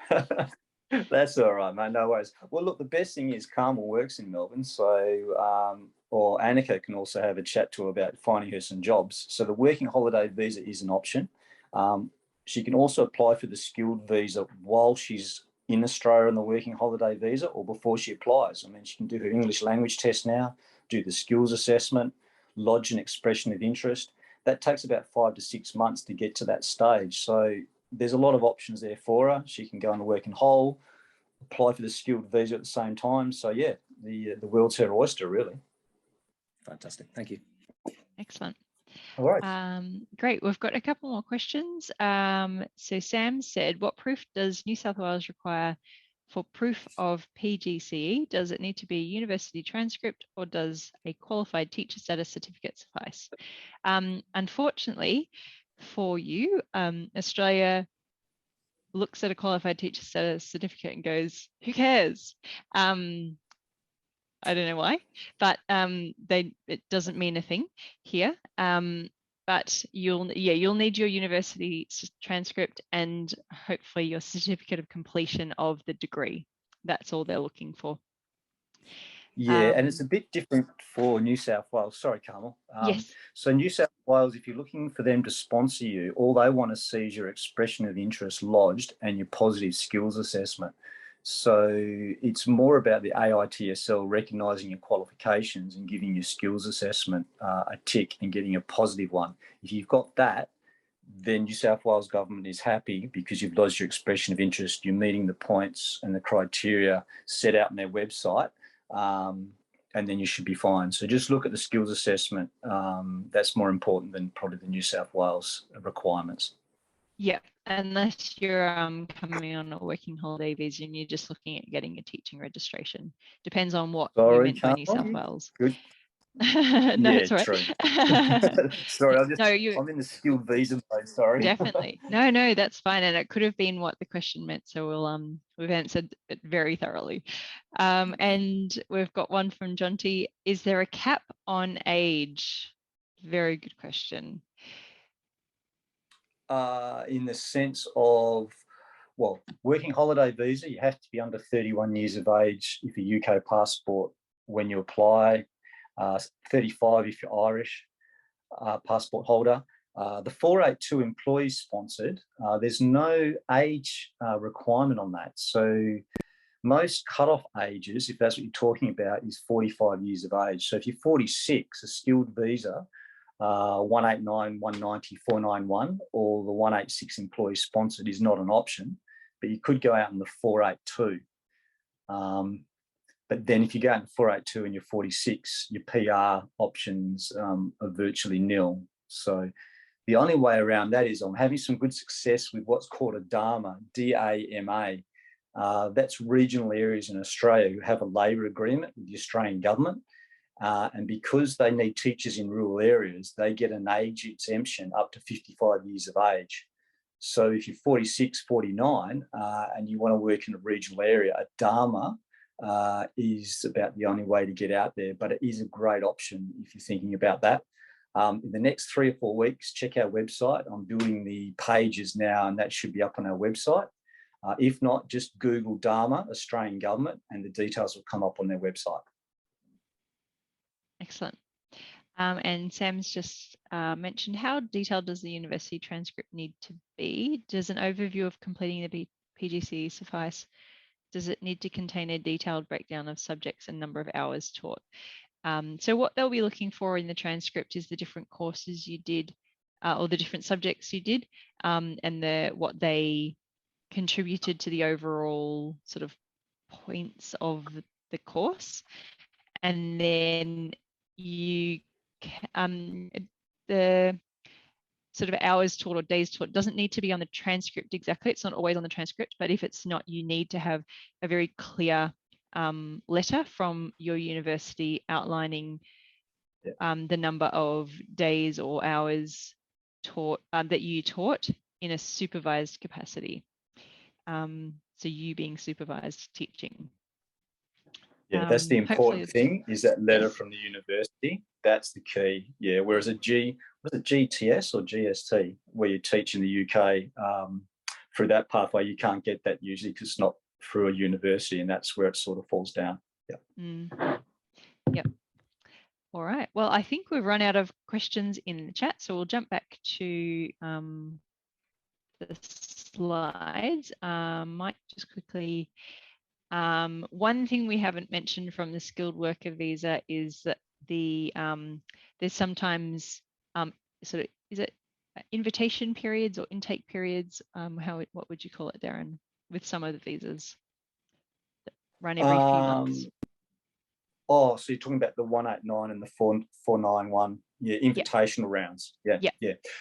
That's all right, mate. No worries. Well, look, the best thing is Camille works in Melbourne, so or Annika can also have a chat to her about finding her some jobs. So the working holiday visa is an option. She can also apply for the skilled visa while she's in Australia on the working holiday visa or before she applies. I mean, she can do her English language test now, do the skills assessment, lodge an expression of interest. That takes about 5 to 6 months to get to that stage. So there's a lot of options there for her. She can go on the working hole, apply for the skilled visa at the same time. So yeah, the world's her oyster, really. Fantastic. Thank you. Excellent. All right. Great. We've got a couple more questions. So Sam said, what proof does New South Wales require for proof of Pgce? Does it need to be a university transcript or does a qualified teacher status certificate suffice? Unfortunately for you, Australia looks at a qualified teacher status certificate and goes, who cares? I don't know why, but it doesn't mean a thing here. But you'll need your university transcript and hopefully your certificate of completion of the degree. That's all they're looking for. Yeah, and it's a bit different for New South Wales. Sorry, Camille. Yes. So New South Wales, if you're looking for them to sponsor you, all they want to see is your expression of interest lodged and your positive skills assessment. So it's more about the AITSL recognising your qualifications and giving your skills assessment a tick and getting a positive one. If you've got that, then New South Wales government is happy because you've lodged your expression of interest, you're meeting the points and the criteria set out on their website, and then you should be fine. So just look at the skills assessment. That's more important than probably the New South Wales requirements. Yeah, unless you're coming on a working holiday visa and you're just looking at getting a teaching registration. Depends on what you meant by New South Wales. Good. No, yeah, it's right. True. Sorry, I'm in the skilled visa mode, sorry. Definitely. No, that's fine. And it could have been what the question meant. So we've answered it very thoroughly. And we've got one from John T. Is there a cap on age? Very good question. in the sense of, well, working holiday visa, you have to be under 31 years of age if you're UK passport when you apply, 35 if you're Irish passport holder. The 482 employee sponsored, there's no age requirement on that. So most cutoff ages, if that's what you're talking about, is 45 years of age. So if you're 46, a skilled visa, 189, 190, 491, or the 186 employee sponsored is not an option, but you could go out in the 482. But then if you go out in 482 and you're 46, your PR options are virtually nil. So the only way around that is I'm having some good success with what's called a DAMA, D-A-M-A. That's regional areas in Australia who have a labour agreement with the Australian government. And because they need teachers in rural areas, they get an age exemption up to 55 years of age. So if you're 46, 49, and you want to work in a regional area, a DAMA is about the only way to get out there, but it is a great option if you're thinking about that. In the next 3 or 4 weeks, check our website. I'm building the pages now, and that should be up on our website. If not, just Google DAMA, Australian Government, and the details will come up on their website. Excellent. And Sam's just mentioned, how detailed does the university transcript need to be? Does an overview of completing the Pgce suffice? Does it need to contain a detailed breakdown of subjects and number of hours taught? So what they'll be looking for in the transcript is the different courses you did, or the different subjects you did, and what they contributed to the overall sort of points of the course. And then you the sort of hours taught or days taught doesn't need to be on the transcript exactly. It's not always on the transcript, but if it's not, you need to have a very clear letter from your university outlining the number of days or hours taught that you taught in a supervised capacity. So you being supervised teaching. Yeah, that's the important thing, is that letter from the university. That's the key. Yeah, whereas was it GTS or GST, where you teach in the UK, through that pathway, you can't get that usually because it's not through a university, and that's where it sort of falls down. Yeah. Yep. All right. Well, I think we've run out of questions in the chat, so we'll jump back to the slides. Might just quickly. One thing we haven't mentioned from the skilled worker visa is that there's sometimes sort of, is it invitation periods or intake periods? What would you call it, Darren, with some of the visas that run every few months? Oh, so you're talking about the 189 and the 491, invitational rounds. Yeah.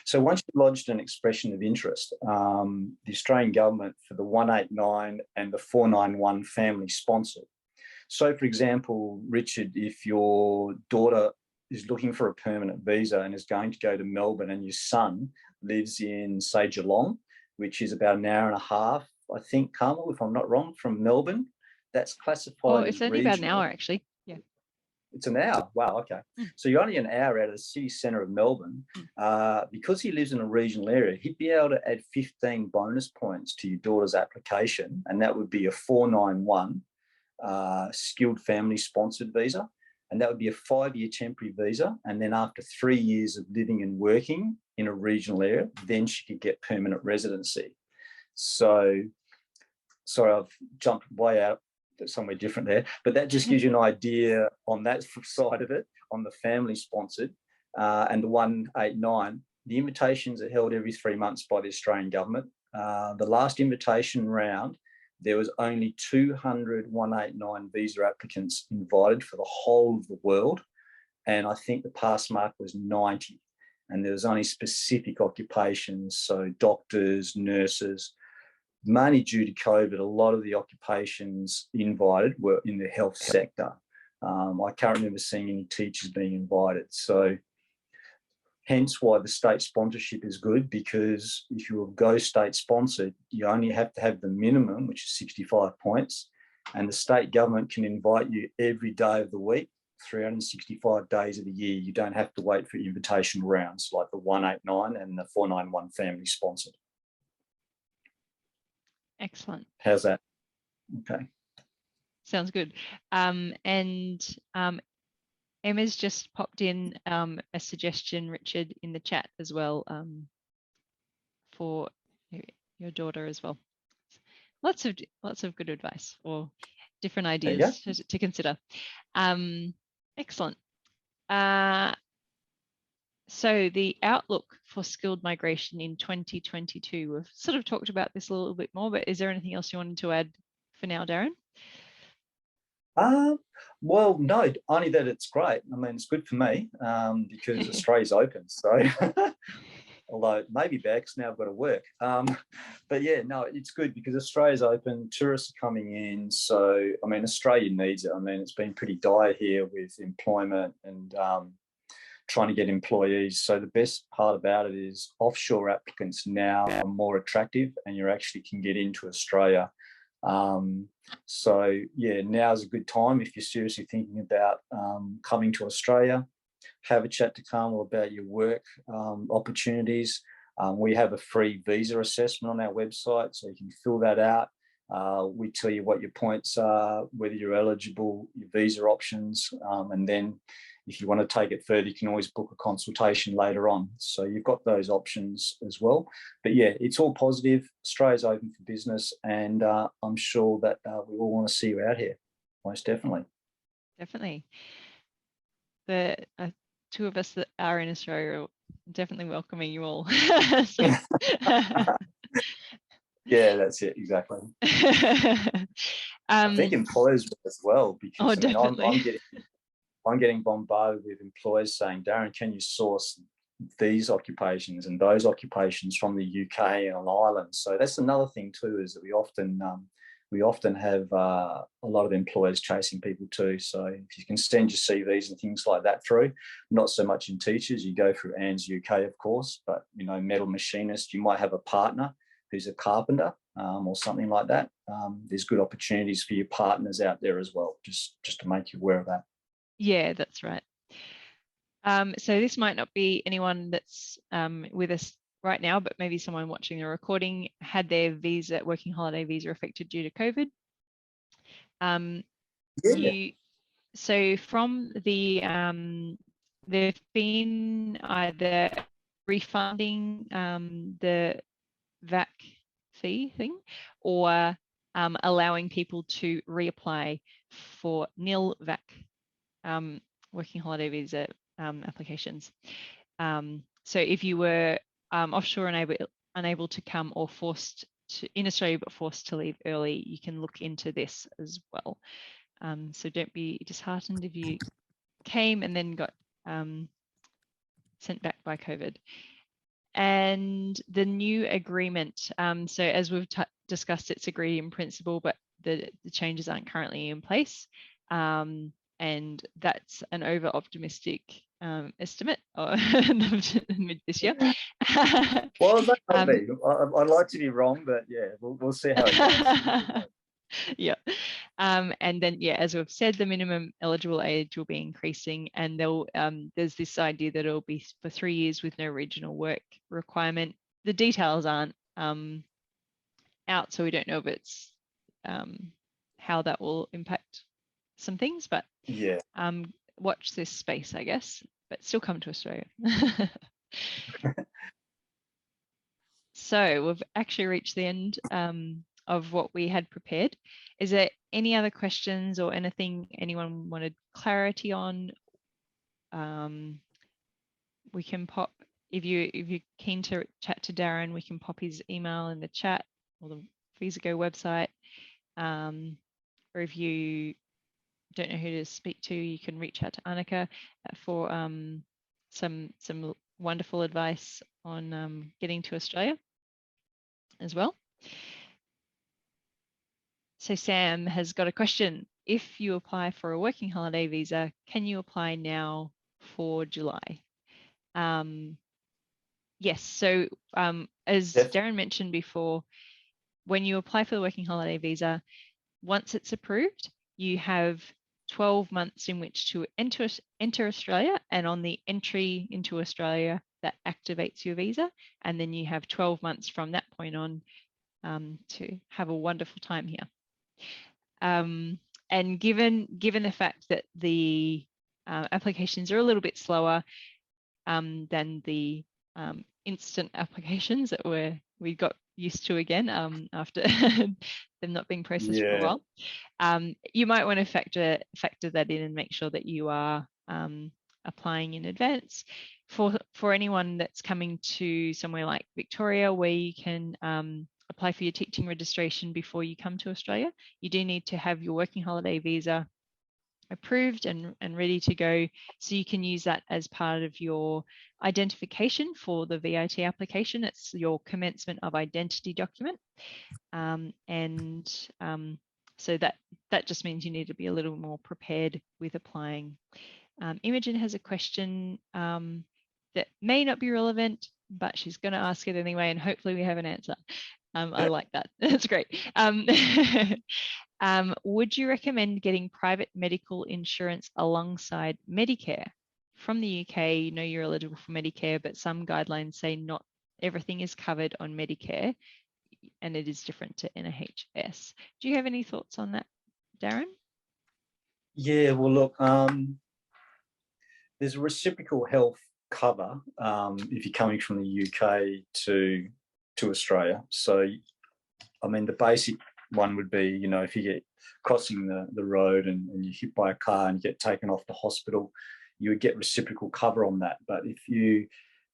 So once you've lodged an expression of interest, the Australian government for the 189 and the 491 family sponsored. So, for example, Richard, if your daughter is looking for a permanent visa and is going to go to Melbourne, and your son lives in, say, Geelong, which is about an hour and a half, I think, Camille, if I'm not wrong, from Melbourne, that's classified as it's only about an hour, actually. Yeah. It's an hour. Wow, okay. So you're only an hour out of the city centre of Melbourne. Because he lives in a regional area, he'd be able to add 15 bonus points to your daughter's application, and that would be a 491 skilled family sponsored visa, and that would be a 5-year temporary visa. And then after 3 years of living and working in a regional area, then she could get permanent residency. So, sorry, I've jumped way out somewhere different there, but that just gives you an idea on that side of it, on the family sponsored and the 189. The invitations are held every 3 months by the Australian government. The last invitation round, there was only 200 189 visa applicants invited for the whole of the world, and I think the pass mark was 90, and there was only specific occupations, so doctors, nurses. Mainly due to COVID, a lot of the occupations invited were in the health sector. I can't remember seeing any teachers being invited. So hence why the state sponsorship is good, because if you will go state sponsored, you only have to have the minimum, which is 65 points, and the state government can invite you every day of the week 365 days of the year. You don't have to wait for invitation rounds like the 189 and the 491 family sponsored. Excellent. How's that? Okay. Sounds good. Emma's just popped in a suggestion, Richard, in the chat as well, for your daughter as well. Lots of good advice or different ideas to consider. Excellent. So the outlook for skilled migration in 2022, we've sort of talked about this a little bit more, but is there anything else you wanted to add for now, Darren? Well, no, only that it's great. I mean, it's good for me because Australia's open. So, although it may be bad because now I've got to work. But yeah, no, it's good because Australia's open. Tourists are coming in. So, I mean, Australia needs it. I mean, it's been pretty dire here with employment and trying to get employees. So the best part about it is offshore applicants now are more attractive and you actually can get into Australia. So yeah, now's a good time if you're seriously thinking about coming to Australia. Have a chat to Camille about your work opportunities. We have a free visa assessment on our website, so you can fill that out. We tell you what your points are, whether you're eligible, your visa options, and then if you want to take it further, you can always book a consultation later on. So you've got those options as well. But yeah, it's all positive. Australia's open for business, and I'm sure that we all want to see you out here, most definitely. Definitely. The two of us that are in Australia are definitely welcoming you all. Yeah, that's it, exactly. I think employers as well, because I mean, I'm getting bombarded with employers saying, Darren, can you source these occupations and those occupations from the UK and on Ireland? So that's another thing too, is that we often have a lot of employers chasing people too. So if you can send your CVs and things like that through, not so much in teachers, you go through ANZUK, of course, but you know, metal machinist, you might have a partner who's a carpenter or something like that. There's good opportunities for your partners out there as well, just to make you aware of that. Yeah, that's right. So this might not be anyone that's with us right now, but maybe someone watching the recording had their visa, working holiday visa, affected due to COVID. So from the they've been either refunding the VAC fee thing or allowing people to reapply for nil VAC working holiday visa applications. So if you were offshore and unable to come or forced to in Australia but forced to leave early, you can look into this as well. So don't be disheartened if you came and then got sent back by COVID. And the new agreement, so as we've discussed, it's agreed in principle, but the changes aren't currently in place. And that's an over-optimistic estimate mid this year. Well, that might be. I'd like to be wrong, but yeah, we'll see how it goes. Yeah. And then, yeah, as we've said, the minimum eligible age will be increasing, and there's this idea that it'll be for 3 years with no regional work requirement. The details aren't out, so we don't know if it's how that will impact some things, but yeah, watch this space, I guess, but still come to Australia. So we've actually reached the end of what we had prepared. Is there any other questions or anything anyone wanted clarity on? We can pop, if you're keen to chat to Darren, we can pop his email in the chat or the Visa Go website. Or if you don't know who to speak to, you can reach out to Annika for some wonderful advice on getting to Australia as well. So Sam has got a question. If you apply for a working holiday visa, can you apply now for July? Yes, so as Darren mentioned before, when you apply for the working holiday visa, once it's approved, you have 12 months in which to enter Australia, and on the entry into Australia that activates your visa, and then you have 12 months from that point on to have a wonderful time here. And given the fact that the applications are a little bit slower than the instant applications that we got used to again after them not being processed for a while, you might want to factor that in and make sure that you are applying in advance. For anyone that's coming to somewhere like Victoria, where you can apply for your teaching registration before you come to Australia, you do need to have your working holiday visa approved and ready to go, so you can use that as part of your identification for the VIT application. It's your commencement of identity document, so that just means you need to be a little more prepared with applying. Imogen has a question that may not be relevant, but she's going to ask it anyway, and hopefully we have an answer. I like that. That's great. Would you recommend getting private medical insurance alongside Medicare? From the UK, you know you're eligible for Medicare, but some guidelines say not everything is covered on Medicare, and it is different to NHS. Do you have any thoughts on that, Darren? Yeah, well, look, there's a reciprocal health cover if you're coming from the UK to Australia. So, I mean, the basic one would be, you know, if you get crossing the road and you're hit by a car and you get taken off to hospital, you would get reciprocal cover on that. But if you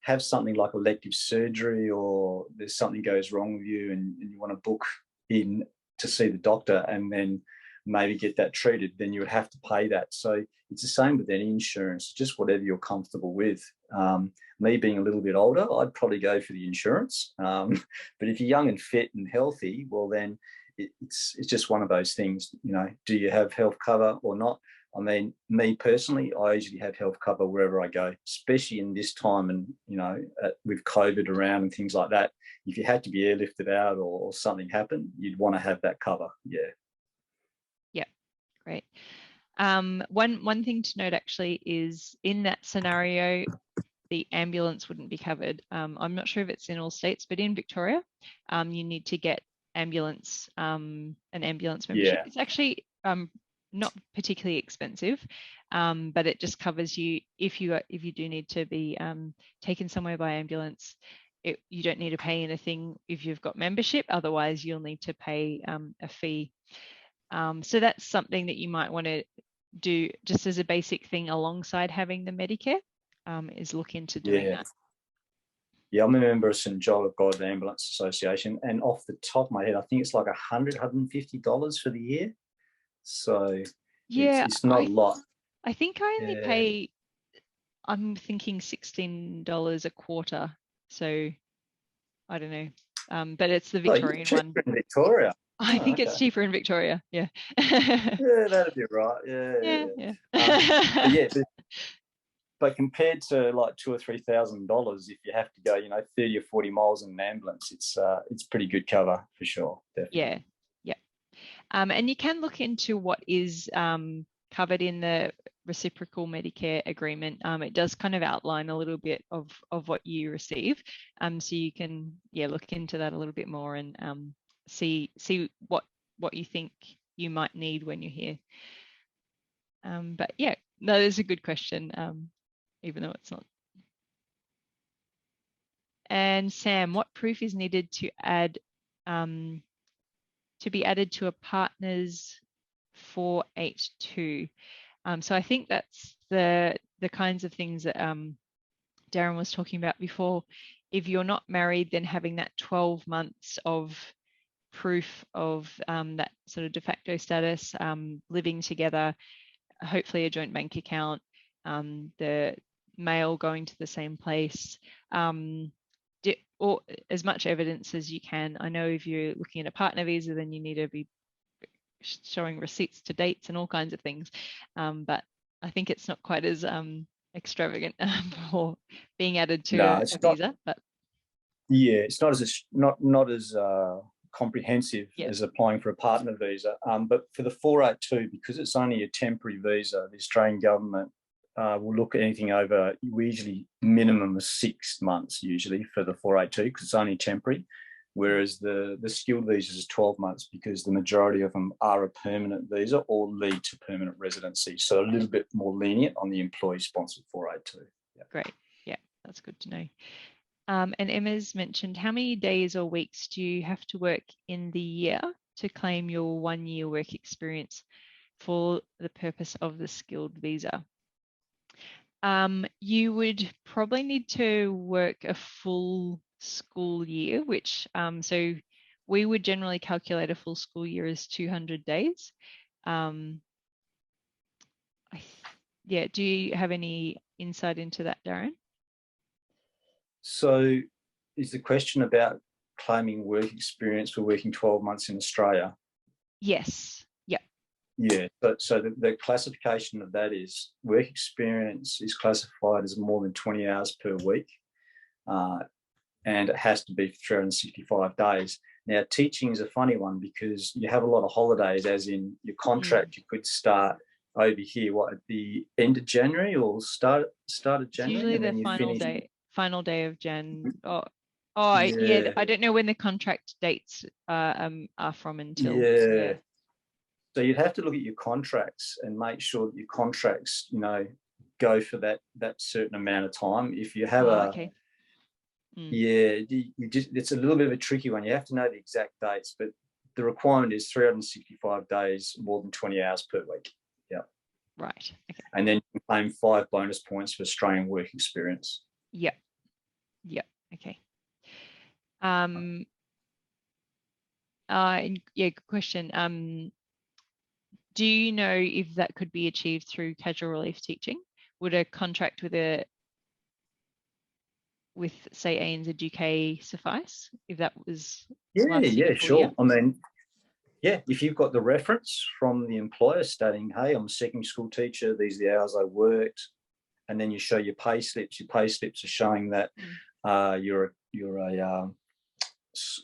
have something like elective surgery, or there's something goes wrong with you and you want to book in to see the doctor and then maybe get that treated, then you would have to pay that. So it's the same with any insurance, just whatever you're comfortable with. Me being a little bit older, I'd probably go for the insurance. But if you're young and fit and healthy, well, then it's just one of those things, you know, do you have health cover or not? I mean, me personally, I usually have health cover wherever I go, especially in this time and, you know, with COVID around and things like that. If you had to be airlifted out or something happened, you'd want to have that cover. Yeah. Yeah, great. One thing to note actually is in that scenario, the ambulance wouldn't be covered. I'm not sure if it's in all states, but in Victoria, you need to get an ambulance membership. Yeah. It's actually not particularly expensive, but it just covers you if you do need to be taken somewhere by ambulance. You don't need to pay anything if you've got membership. Otherwise, you'll need to pay a fee. So that's something that you might want to do just as a basic thing alongside having the Medicare, is look into doing that. Yeah, I'm a member of St. John of God Ambulance Association, and off the top of my head, I think it's like $150 for the year. So yeah, it's not a lot. I think I only pay, I'm thinking $16 a quarter. So I don't know, but it's the Victorian one. In Victoria. I think it's cheaper in Victoria. Yeah. Yeah, that'd be right. Yeah. But compared to like $2,000 or $3,000, if you have to go, you know, 30 or 40 miles in an ambulance, it's pretty good cover for sure. Definitely. Yeah. And you can look into what is covered in the reciprocal Medicare agreement. It does kind of outline a little bit of what you receive. So you can look into that a little bit more and see what you think you might need when you're here. But yeah, no, that's a good question. Even though it's not. And Sam, what proof is needed to be added to a partner's 482? So I think that's the kinds of things that Darren was talking about before. If you're not married, then having that 12 months of proof of that sort of de facto status, living together, hopefully a joint bank account, the mail going to the same place, or as much evidence as you can. I know if you're looking at a partner visa, then you need to be showing receipts to dates and all kinds of things. But I think it's not quite as extravagant for being added to a visa. But yeah, it's not as comprehensive Yep. as applying for a partner visa. But for the 482, because it's only a temporary visa, the Australian government will look at anything over, usually minimum of 6 months, usually for the 482, because it's only temporary. Whereas the skilled visas is 12 months because the majority of them are a permanent visa or lead to permanent residency. So a little bit more lenient on the employee-sponsored 482. Yeah. Great. Yeah, that's good to know. And Emma's mentioned, how many days or weeks do you have to work in the year to claim your 1 year work experience for the purpose of the skilled visa? You would probably need to work a full school year, which so we would generally calculate a full school year as 200 days. Yeah, do you have any insight into that, Darren? So is the question about claiming work experience for working 12 months in Australia? Yes. Yep. Yeah, so the classification of that is work experience is classified as more than 20 hours per week, and it has to be for 365 days. Now, teaching is a funny one because you have a lot of holidays, as in your contract, you could start over here, at the end of January or start of January? Usually the final day of Jan. Yeah, I don't know when the contract dates are from until. Yeah. So you'd have to look at your contracts and make sure that your contracts, go for that certain amount of time. If you have it's a little bit of a tricky one. You have to know the exact dates, but the requirement is 365 days, more than 20 hours per week. Yeah. Right. Okay. And then you can claim 5 bonus points for Australian work experience. Yep. Yep. Okay. Good question. Do you know if that could be achieved through casual relief teaching? Would a contract with say ANZUK suffice if that was? Yeah, sure. Year? I mean, yeah, if you've got the reference from the employer stating, hey, I'm a secondary school teacher, these are the hours I worked, and then you show your pay slips. Your pay slips are showing that you're a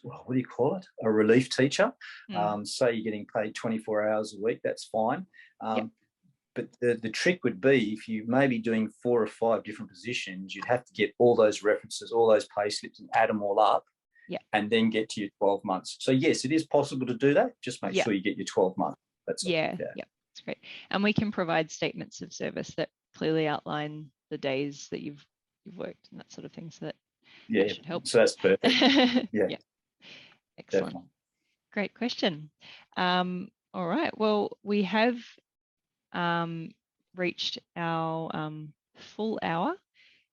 what do you call it? A relief teacher. Say you're getting paid 24 hours a week, that's fine. But the trick would be if you may be doing 4 or 5 different positions, you'd have to get all those references, all those pay slips and add them all up and then get to your 12 months. So yes, it is possible to do that. Just make sure you get your 12 months. That's all. Yeah, that's great. And we can provide statements of service that clearly outline the days that you've worked and that sort of thing, so that should help. So that's perfect. Yeah. Excellent. Definitely. Great question. All right. Well, we have reached our full hour.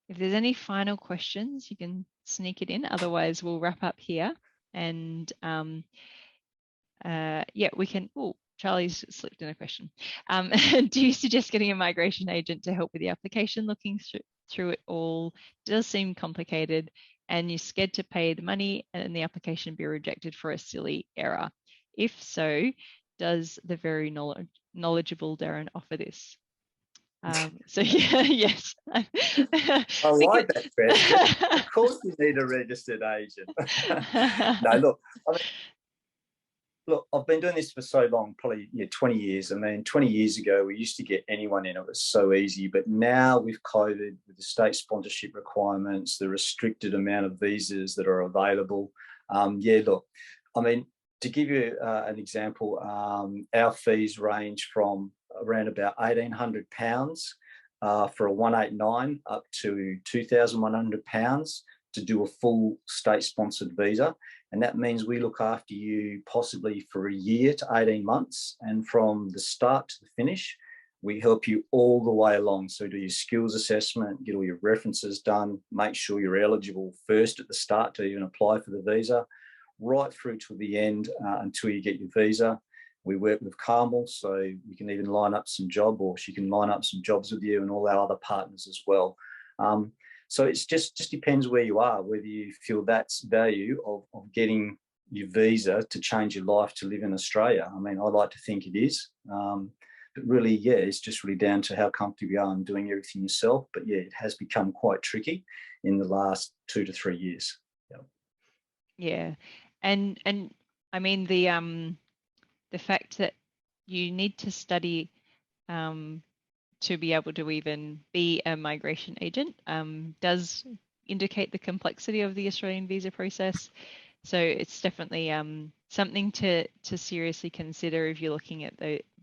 If there's any final questions, you can sneak it in. Otherwise, we'll wrap up here. And we can. Oh, Charlie's slipped in a question. Do you suggest getting a migration agent to help with the application? Looking through it all does seem complicated, and you're scared to pay the money and the application be rejected for a silly error. If so, does the very knowledgeable Darren offer this? Yes. I like that question. Of course you need a registered agent. No, look, I've been doing this for so long, probably 20 years. I mean, 20 years ago, we used to get anyone in. It was so easy. But now with COVID, with the state sponsorship requirements, the restricted amount of visas that are available, look, I mean, to give you an example, our fees range from around about £1,800 for a 189 up to £2,100 to do a full state-sponsored visa. And that means we look after you possibly for a year to 18 months. And from the start to the finish, we help you all the way along. So do your skills assessment, get all your references done, make sure you're eligible first at the start to even apply for the visa, right through to the end until you get your visa. We work with Camille, so we can even line up some job, or she can line up some jobs with you and all our other partners as well. So it's just depends where you are, whether you feel that's value of getting your visa to change your life to live in Australia. I mean, I like to think it is. But really, it's just really down to how comfortable you are in doing everything yourself. But it has become quite tricky in the last 2 to 3 years. Yeah. And I mean, the fact that you need to study to be able to even be a migration agent does indicate the complexity of the Australian visa process. So it's definitely something to seriously consider if you're looking at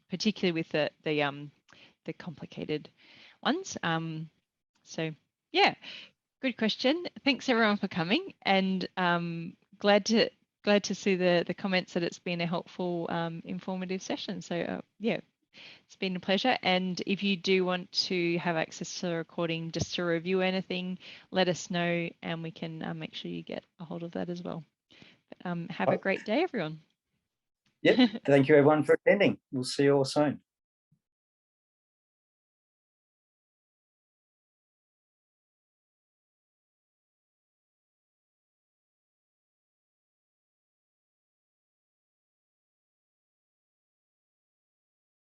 particularly with the complicated ones. So yeah, good question. Thanks everyone for coming, and glad to see the comments that it's been a helpful, informative session. So yeah, it's been a pleasure. And if you do want to have access to the recording just to review anything, let us know and we can make sure you get a hold of that as well. Have a great day, everyone. Yep. Thank you, everyone, for attending. We'll see you all soon.